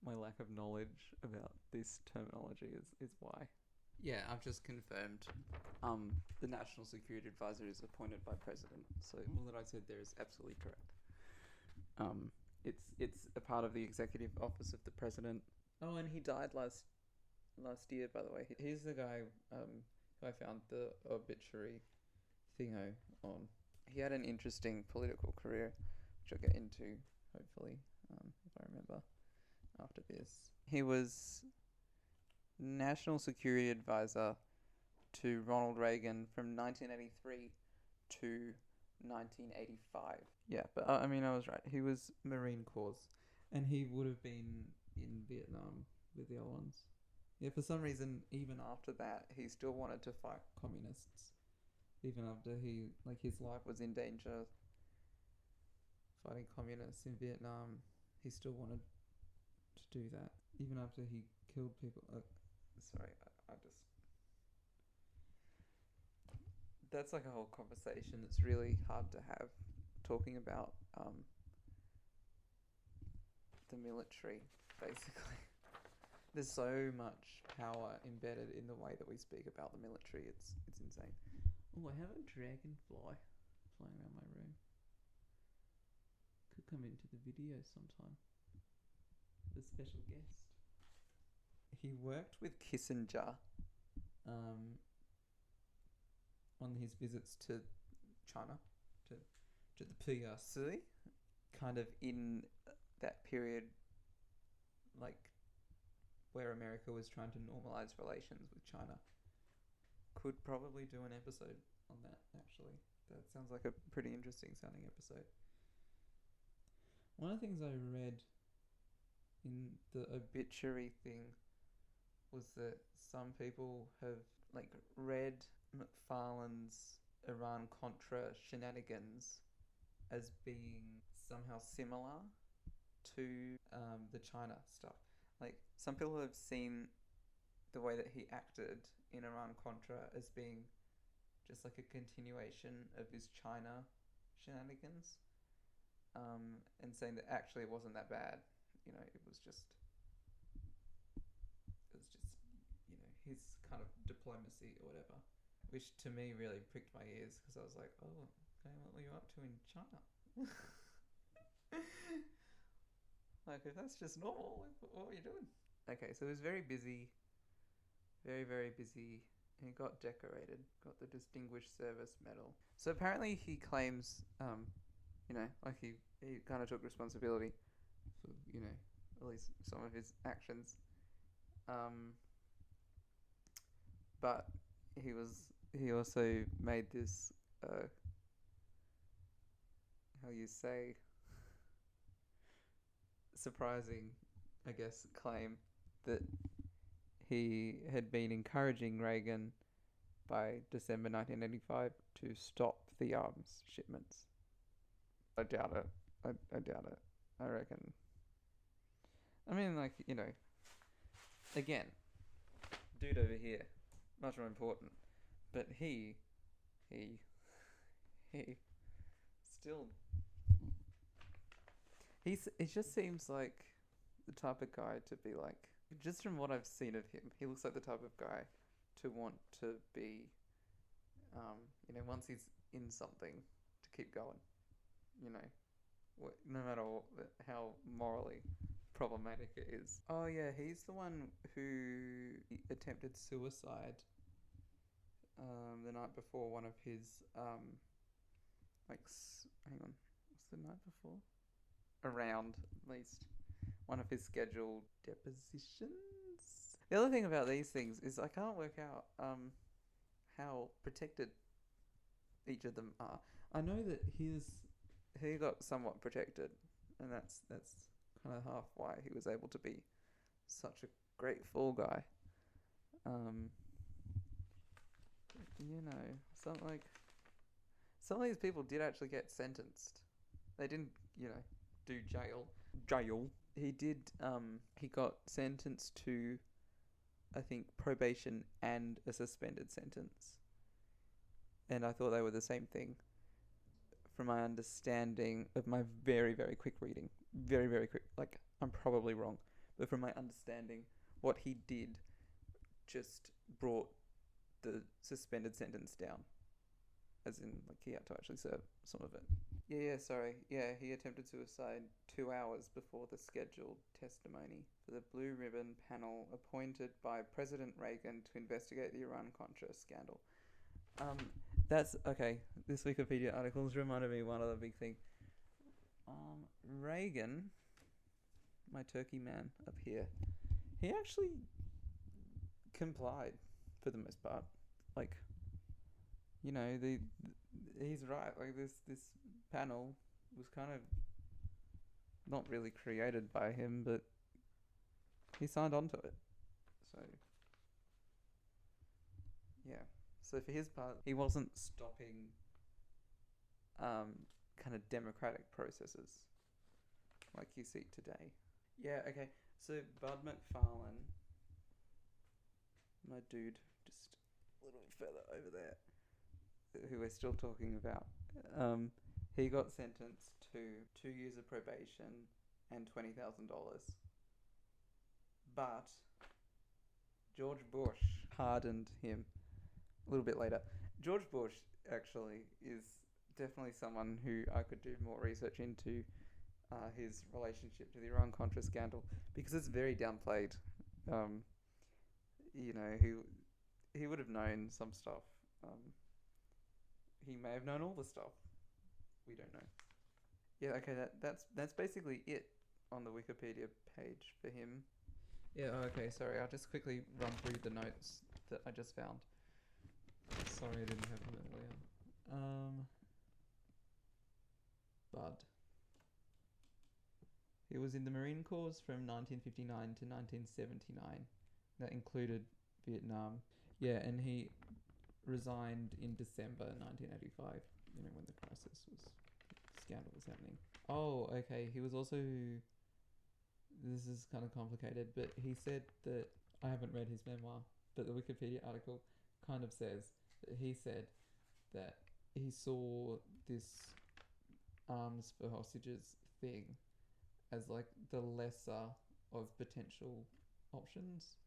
my lack of knowledge about this terminology is why. Yeah, I've just confirmed. The National Security Advisor is appointed by President. So all that I said there is absolutely correct. It's a part of the Executive Office of the President. Oh, and he died last year, by the way. He's the guy who I found the obituary thingo on. He had an interesting political career, which I'll get into, hopefully, if I remember after this. He was National Security Advisor to Ronald Reagan from 1983 to 1985. Yeah, but I mean, I was right. He was Marine Corps, and he would have been in Vietnam with the other ones. Yeah, for some reason, even after that, he still wanted to fight communists. Even after his life was in danger fighting communists in Vietnam, he still wanted to do that. Even after he killed people. Sorry, I just... That's like a whole conversation that's really hard to have, talking about the military, basically. There's so much power embedded in the way that we speak about the military. It's insane. Oh, I have a dragonfly flying around my room. Could come into the video sometime. The special guest. He worked with Kissinger on his visits to China, to the PRC, kind of in that period, like where America was trying to normalize relations with China. Could probably do an episode on that, actually. That sounds like a pretty interesting sounding episode. One of the things I read in the obituary thing was that some people have like read McFarlane's Iran-Contra shenanigans as being somehow similar to the China stuff. Like, some people have seen the way that he acted in Iran-Contra as being just like a continuation of his China shenanigans, and saying that actually it wasn't that bad. You know, it was just his kind of diplomacy or whatever, which to me really pricked my ears, because I was like, oh, okay, what were you up to in China? Like, if that's just normal, what were you doing? Okay, so he was very busy, very, very busy, and he got decorated, got the Distinguished Service Medal. So apparently he claims, like he kind of took responsibility for, at least some of his actions. But he also made this, how you say, surprising, I guess, claim that he had been encouraging Reagan by December 1985 to stop the arms shipments. I doubt it. I doubt it. I reckon. I mean, like, again, dude over here, much more important. But he still... It just seems like the type of guy to be like, just from what I've seen of him, he looks like the type of guy to want to be, once he's in something, to keep going. You know, no matter how morally problematic it is. Oh yeah, he's the one who attempted suicide the night before one of his hang on, what's the night before? Around at least one of his scheduled depositions. The other thing about these things is I can't work out how protected each of them are. I know that he got somewhat protected, and that's kind of half why he was able to be such a great fall guy. You know, some of these people did actually get sentenced. They didn't, do jail. He did. He got sentenced to, I think, probation and a suspended sentence. And I thought they were the same thing. From my understanding of my very, very quick reading, very, very quick. Like, I'm probably wrong, but from my understanding, what he did just brought the suspended sentence down, as in, like, he had to actually serve some of it. Yeah, he attempted suicide 2 hours before the scheduled testimony for the Blue Ribbon panel appointed by President Reagan to investigate the Iran-Contra scandal. That's okay. This Wikipedia article has reminded me of one other big thing. Reagan, my turkey man up here, he actually complied for the most part. Like, he's right. Like, this panel was kind of not really created by him, but he signed on to it. So yeah. So for his part, he wasn't stopping kind of democratic processes like you see today. Yeah, okay. So Bud McFarlane, my dude, just a little bit further over there, who we're still talking about, he got sentenced to 2 years of probation and $20,000. But George Bush pardoned him a little bit later. George Bush actually is definitely someone who I could do more research into his relationship to the Iran-Contra scandal, because it's very downplayed. He would have known some stuff. He may have known all the stuff. We don't know. Yeah, okay, that's basically it on the Wikipedia page for him. Yeah, okay, sorry, I'll just quickly run through the notes that I just found. Sorry I didn't have them earlier. Bud. He was in the Marine Corps from 1959 to 1979. That included Vietnam. Yeah, and he resigned in December 1985, when the scandal was happening. Oh, okay, he was also, this is kind of complicated, but he said that, I haven't read his memoir, but the Wikipedia article kind of says that he said that he saw this arms for hostages thing as like the lesser of potential options.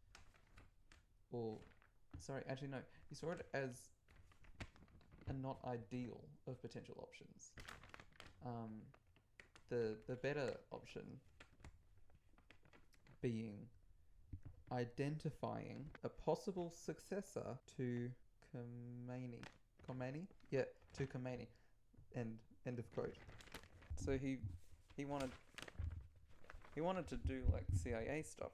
Or, sorry, actually no, he saw it as a not ideal of potential options. The better option being identifying a possible successor to Khomeini? Yeah, to Khomeini. End of quote. So he wanted to do like CIA stuff.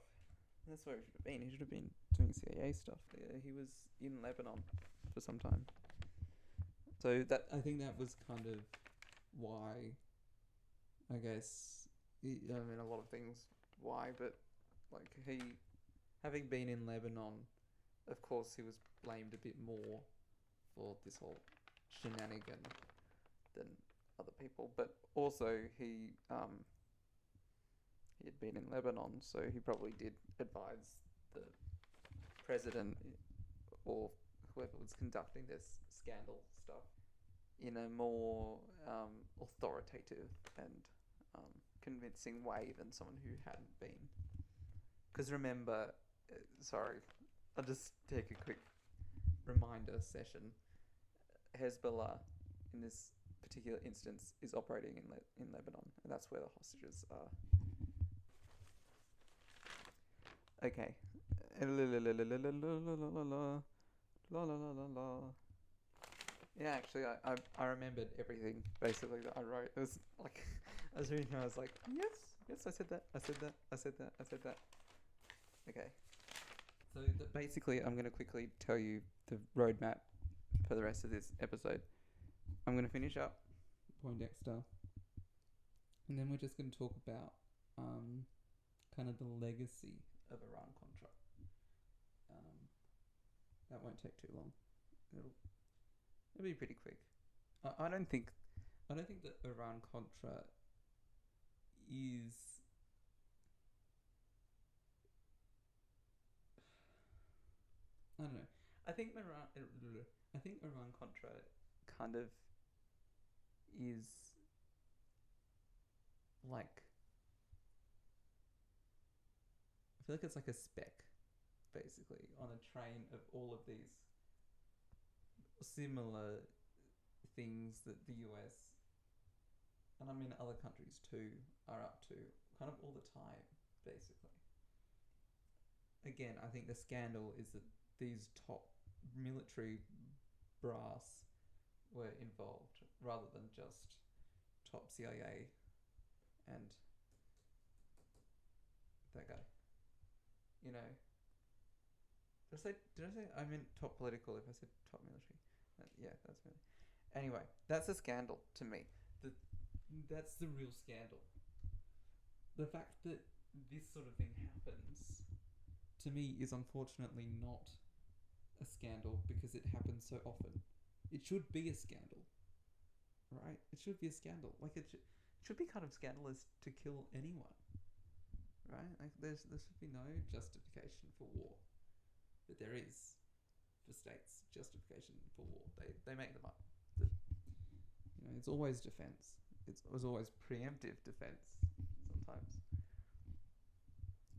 That's where he should have been. He should have been doing CIA stuff. Yeah, he was in Lebanon for some time. So I think that was kind of why, I guess, a lot of things why, but like having been in Lebanon, of course he was blamed a bit more for this whole shenanigan than other people, but also he had been in Lebanon, so he probably did advise the president or whoever was conducting this scandal stuff in a more authoritative and convincing way than someone who hadn't been. Because remember, sorry, I'll just take a quick reminder session. Hezbollah, in this particular instance is operating in Lebanon, and that's where the hostages are. Okay. Yeah, actually, I remembered everything basically that I wrote. It was like I was reading, and I was like, yes, I said that. Okay. So basically, I'm gonna quickly tell you the roadmap for the rest of this episode. I'm gonna finish up Poindexter, and then we're just gonna talk about kind of the legacy of Iran-Contra. That won't take too long. It'll be pretty quick. I don't think that Iran-Contra is. I don't know. I think Iran-Contra kind of is like. I feel like it's like a speck, basically, on a train of all of these similar things that the US, and I mean other countries too, are up to kind of all the time, basically. Again, I think the scandal is that these top military brass were involved rather than just top CIA and that guy. You know, did I say I meant top political if I said top military? Yeah, that's me. Anyway, that's a scandal to me. That's the real scandal. The fact that this sort of thing happens, to me, is unfortunately not a scandal because it happens so often. It should be a scandal, right? It should be a scandal. Like it should be kind of scandalous to kill anyone, right? Like there should be no justification for war, but there is for states justification for war. They make them up. It's always defense. It was always preemptive defense. Sometimes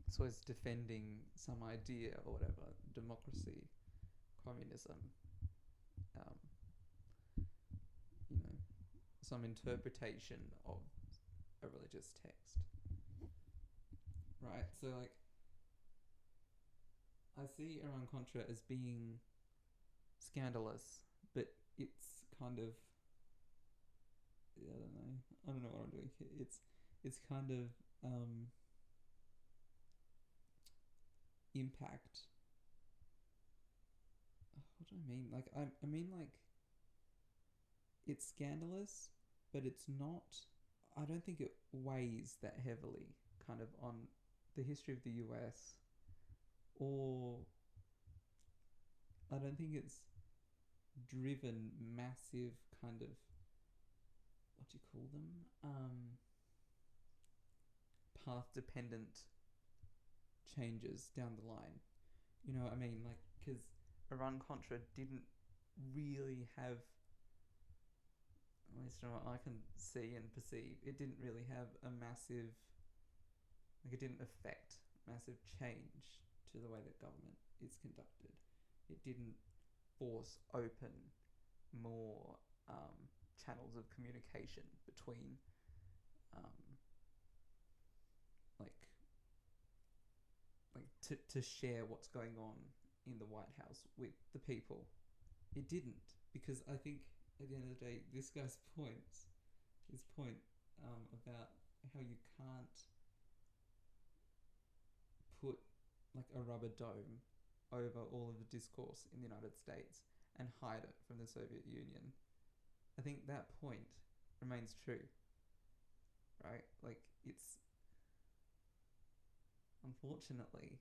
it's always defending some idea or whatever, democracy, communism, some interpretation of a religious text, right? So like, I see Iran-Contra as being scandalous, but it's kind of, I don't know what I'm doing here. It's kind of impact. What do I mean? Like I mean like it's scandalous, but it's not. I don't think it weighs that heavily, kind of on the history of the US, or I don't think it's driven massive kind of, what do you call them? Path dependent changes down the line. You know what I mean? Like, because Iran-Contra didn't really have, at least from what I can see and perceive, it didn't really have a massive, like it didn't affect massive change to the way that government is conducted. It didn't force open more channels of communication between to share what's going on in the White House with the people. It didn't, because I think at the end of the day, this guy's his point about how you can't put like a rubber dome over all of the discourse in the United States and hide it from the Soviet Union. I think that point remains true, right? Like, it's, unfortunately,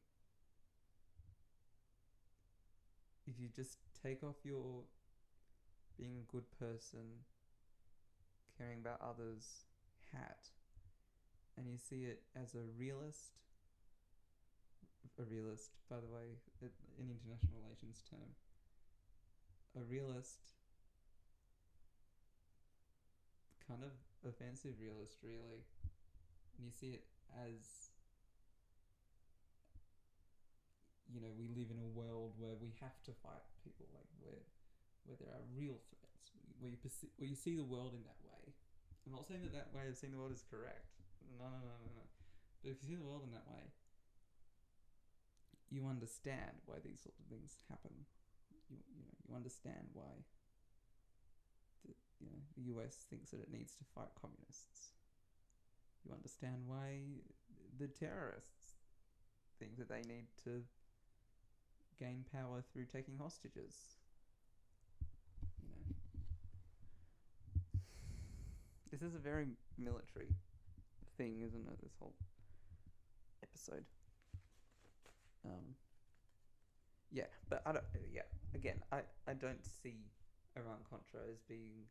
if you just take off your being a good person, caring about others hat, and you see it as a realist, by the way, an international relations term, a realist, kind of offensive realist, really, and you see it as, we live in a world where we have to fight people, like where there are real threats. where you see the world in that way. I'm not saying that way of seeing the world is correct. No. But if you see the world in that way, you understand why these sorts of things happen. You understand why the US thinks that it needs to fight communists. You understand why the terrorists think that they need to gain power through taking hostages. This is a very military thing, isn't it? This whole episode. Yeah, but I don't. Yeah, again, I don't see Iran-Contra as being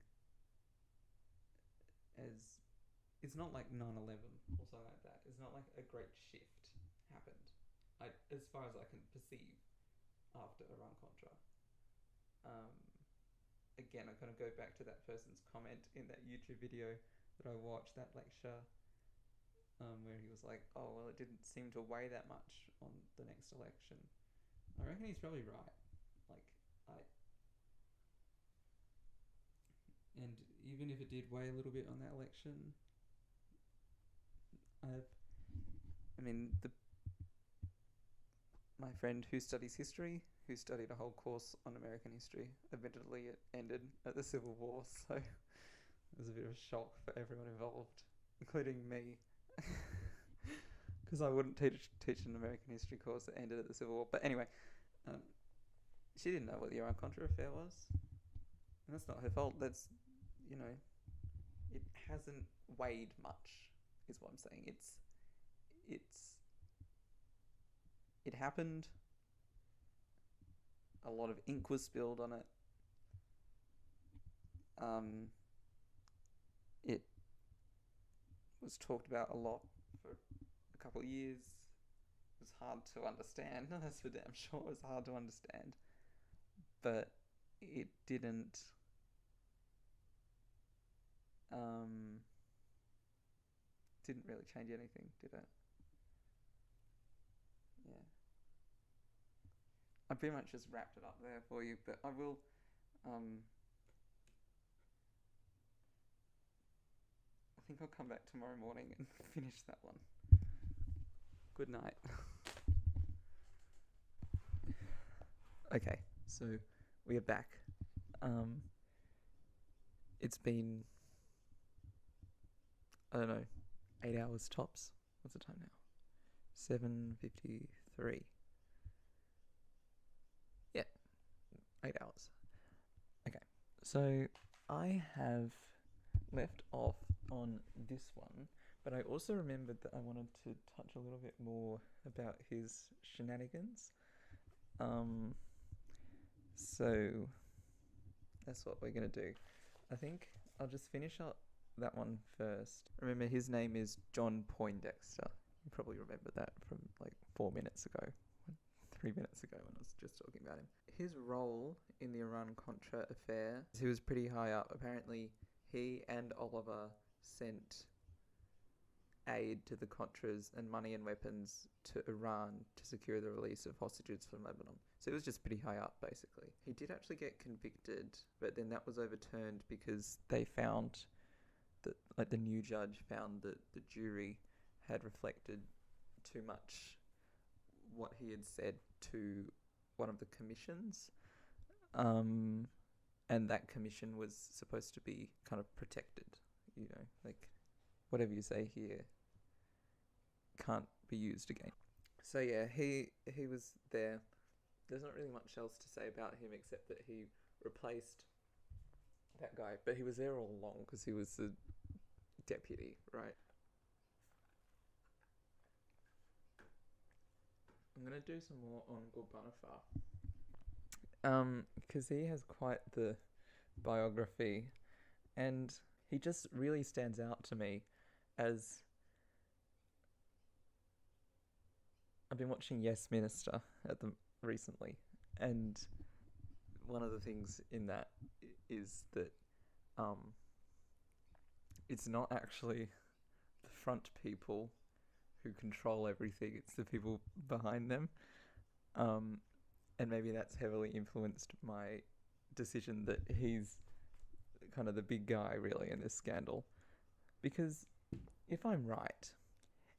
as. It's not like 9/11 or something like that. It's not like a great shift happened. As far as I can perceive, after Iran-Contra. Again, I kind of go back to that person's comment in that YouTube video that I watched, that lecture, where he was like, "Oh well, it didn't seem to weigh that much on the next election." I reckon he's probably right. And even if it did weigh a little bit on that election, my friend who studies history, who studied a whole course on American history, admittedly it ended at the Civil War, so it was a bit of a shock for everyone involved, including me, because I wouldn't teach an American history course that ended at the Civil War. But anyway, she didn't know what the Iran-Contra Affair was. And that's not her fault. That's, it hasn't weighed much, is what I'm saying. It happened. A lot of ink was spilled on it. It was talked about a lot for a couple of years. It was hard to understand. That's for damn sure. It was hard to understand. But it didn't really change anything, did it? Yeah. I pretty much just wrapped it up there for you, but I will I think I'll come back tomorrow morning and finish that one. Good night. Okay, so we are back. It's been, I don't know, 8 hours tops. What's the time now? 7:53. Yeah, 8 hours. Okay, so I have left off on this one, but I also remembered that I wanted to touch a little bit more about his shenanigans. So that's what we're going to do. I think I'll just finish up that one first. Remember, his name is John Poindexter. You probably remember that from like 3 minutes ago when I was just talking about him. His role in the Iran-Contra affair, he was pretty high up. Apparently, he and Oliver sent aid to the Contras and money and weapons to Iran to secure the release of hostages from Lebanon. So it was just pretty high up, basically. He did actually get convicted, but then that was overturned because they found that, like, the new judge found that the jury had reflected too much what he had said to one of the commissions. And that commission was supposed to be kind of protected, like whatever you say here can't be used again. So yeah, he was there. There's not really much else to say about him except that he replaced that guy, but he was there all along because he was the deputy, right? I'm gonna do some more on Gulbanafar, because he has quite the biography, and he just really stands out to me as... I've been watching Yes Minister recently, and one of the things in that is that it's not actually the front people who control everything, it's the people behind them. And maybe that's heavily influenced my decision that he's kind of the big guy really in this scandal. Because if I'm right,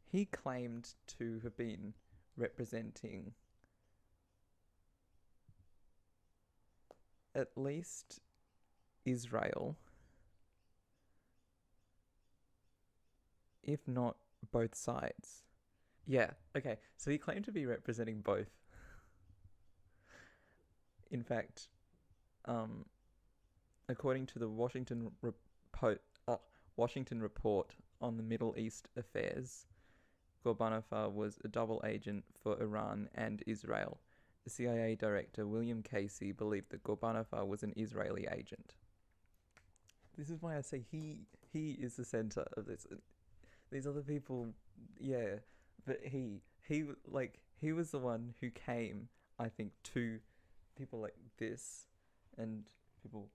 he claimed to have been representing at least Israel, if not both sides. Yeah, okay, so he claimed to be representing both. In fact, according to the Washington Report on the Middle East Affairs, Ghorbanifar was a double agent for Iran and Israel. The CIA director William Casey believed that Ghorbanifar was an Israeli agent. This is why I say he is the center of this. These other people, yeah, but he was the one who came, I think, to people like this and people.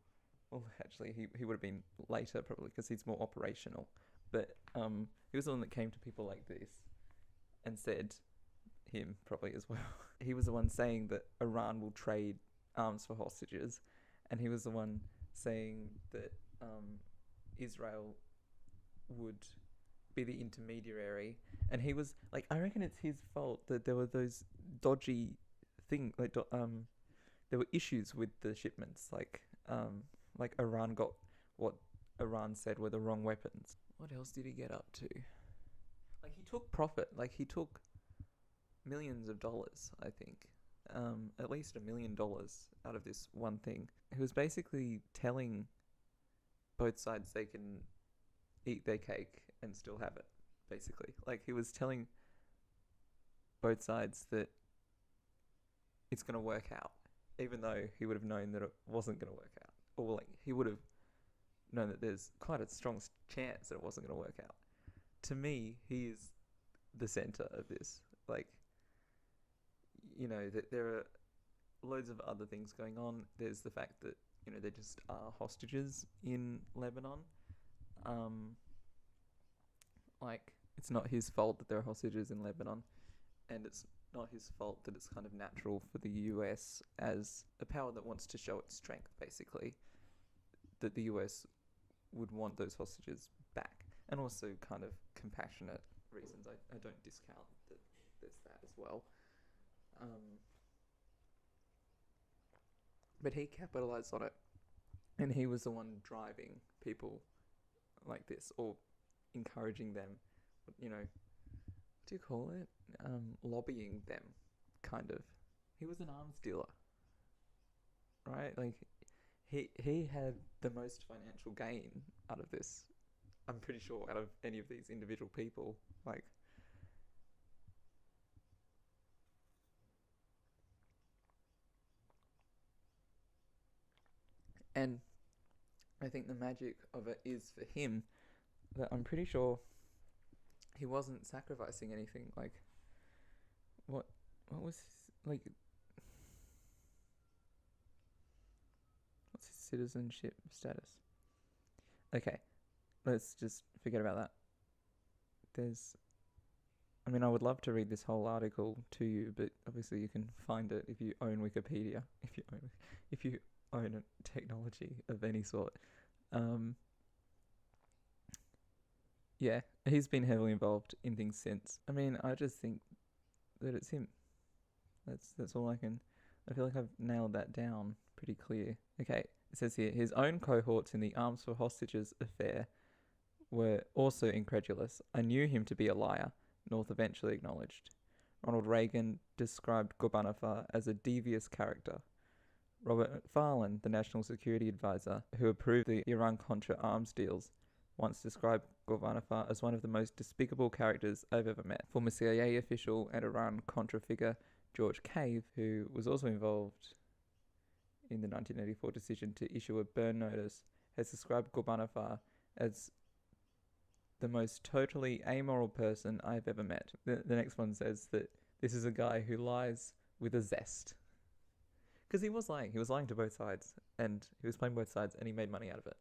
Well, actually, he would have been later probably because he's more operational. But he was the one that came to people like this and said, him probably as well. He was the one saying that Iran will trade arms for hostages, and he was the one saying that Israel would be the intermediary. And he was like, I reckon it's his fault that there were those dodgy things, like there were issues with the shipments, like Iran got what Iran said were the wrong weapons. What else did he get up to? Like, he took profit. Like, he took millions of dollars, I think. At least $1 million out of this one thing. He was basically telling both sides they can eat their cake and still have it, basically. Like, he was telling both sides that it's going to work out, even though he would have known that it wasn't going to work out. Or, like, he would have known that there's quite a strong chance that it wasn't going to work out. To me, he is the center of this. Like, you know, that there are loads of other things going on. There's the fact that, you know, there just are hostages in Lebanon. Like, it's not his fault that there are hostages in Lebanon, and it's not his fault that it's kind of natural for the US, as a power that wants to show its strength, basically, that the US would want those hostages back. And also kind of compassionate reasons. I don't discount that there's that as well. But he capitalized on it, and he was the one driving people like this, or encouraging them, you know, what do you call it? Lobbying them, kind of. He was an arms dealer, right? Like, he had the most financial gain out of this, I'm pretty sure, out of any of these individual people. Like, and I think the magic of it is for him that I'm pretty sure he wasn't sacrificing anything. Like, what was his, like, what's his citizenship status? Okay, let's just forget about that. I would love to read this whole article to you, but obviously you can find it if you own Wikipedia, if you own a technology of any sort. Yeah, he's been heavily involved in things since. I just think that it's him. That's all I feel like I've nailed that down pretty clear. Okay, it says here, his own cohorts in the Arms for Hostages affair were also incredulous. I knew him to be a liar, North eventually acknowledged. Ronald Reagan described Ghorbanifar as a devious character. Robert McFarlane, the National Security Advisor, who approved the Iran-Contra arms deals, once described Ghorbanifar as one of the most despicable characters I've ever met. Former CIA official and Iran-Contra figure George Cave, who was also involved in the 1984 decision to issue a burn notice, has described Ghorbanifar as the most totally amoral person I've ever met. The next one says that this is a guy who lies with a zest. Because he was lying. He was lying to both sides. And he was playing both sides, and he made money out of it.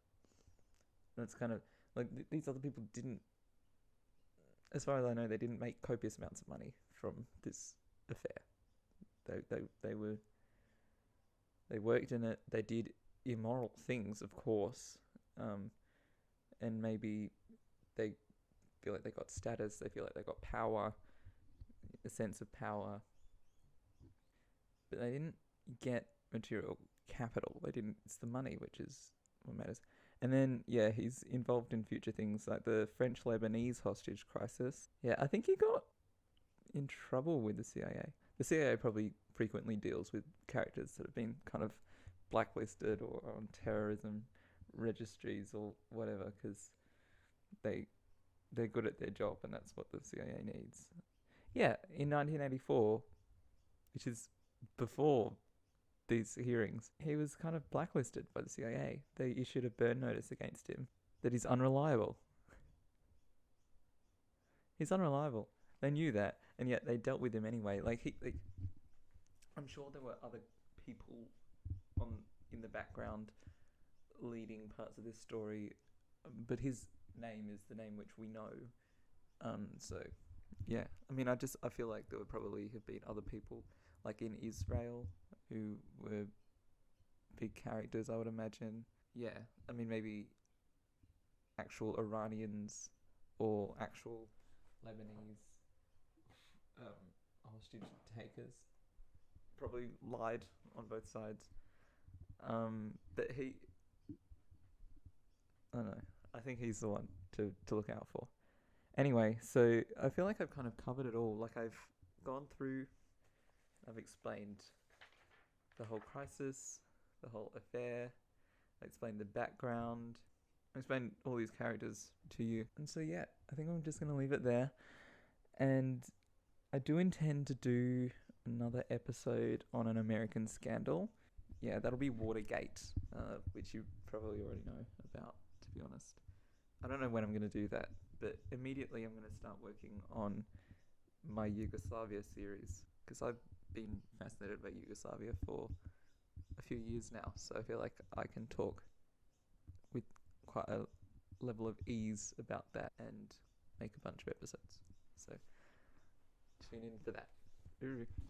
And it's kind of like these other people didn't, as far as I know, they didn't make copious amounts of money from this affair. They worked in it. They did immoral things, of course. and maybe they feel like they got status, they feel like they got power, a sense of power, but they didn't get material capital. They didn't. It's the money which is what matters. And then, yeah, he's involved in future things like the French Lebanese hostage crisis. Yeah, I think he got in trouble with the CIA. The CIA probably frequently deals with characters that have been kind of blacklisted or on terrorism registries or whatever, because they're good at their job, and that's what the CIA needs. Yeah, in 1984, which is before these hearings, he was kind of blacklisted by the CIA. They issued a burn notice against him that he's unreliable. He's unreliable. They knew that, and yet they dealt with him anyway. I'm sure there were other people on in the background leading parts of this story, but his name is the name which we know. So yeah, I mean, I feel like there would probably have been other people, like in Israel, who were big characters, I would imagine. Yeah, I mean, maybe actual Iranians or actual Lebanese hostage takers probably lied on both sides. But I don't know. I think he's the one to look out for. Anyway, so I feel like I've kind of covered it all. Like I've gone through, I've explained the whole crisis, the whole affair, I explained the background, I explained all these characters to you. And so yeah, I think I'm just going to leave it there. And I do intend to do another episode on an American scandal. Yeah, that'll be Watergate, which you probably already know about, to be honest. I don't know when I'm going to do that, but immediately I'm going to start working on my Yugoslavia series, because I've been fascinated by Yugoslavia for a few years now, so I feel like I can talk with quite a level of ease about that and make a bunch of episodes. So tune in for that. Ooh.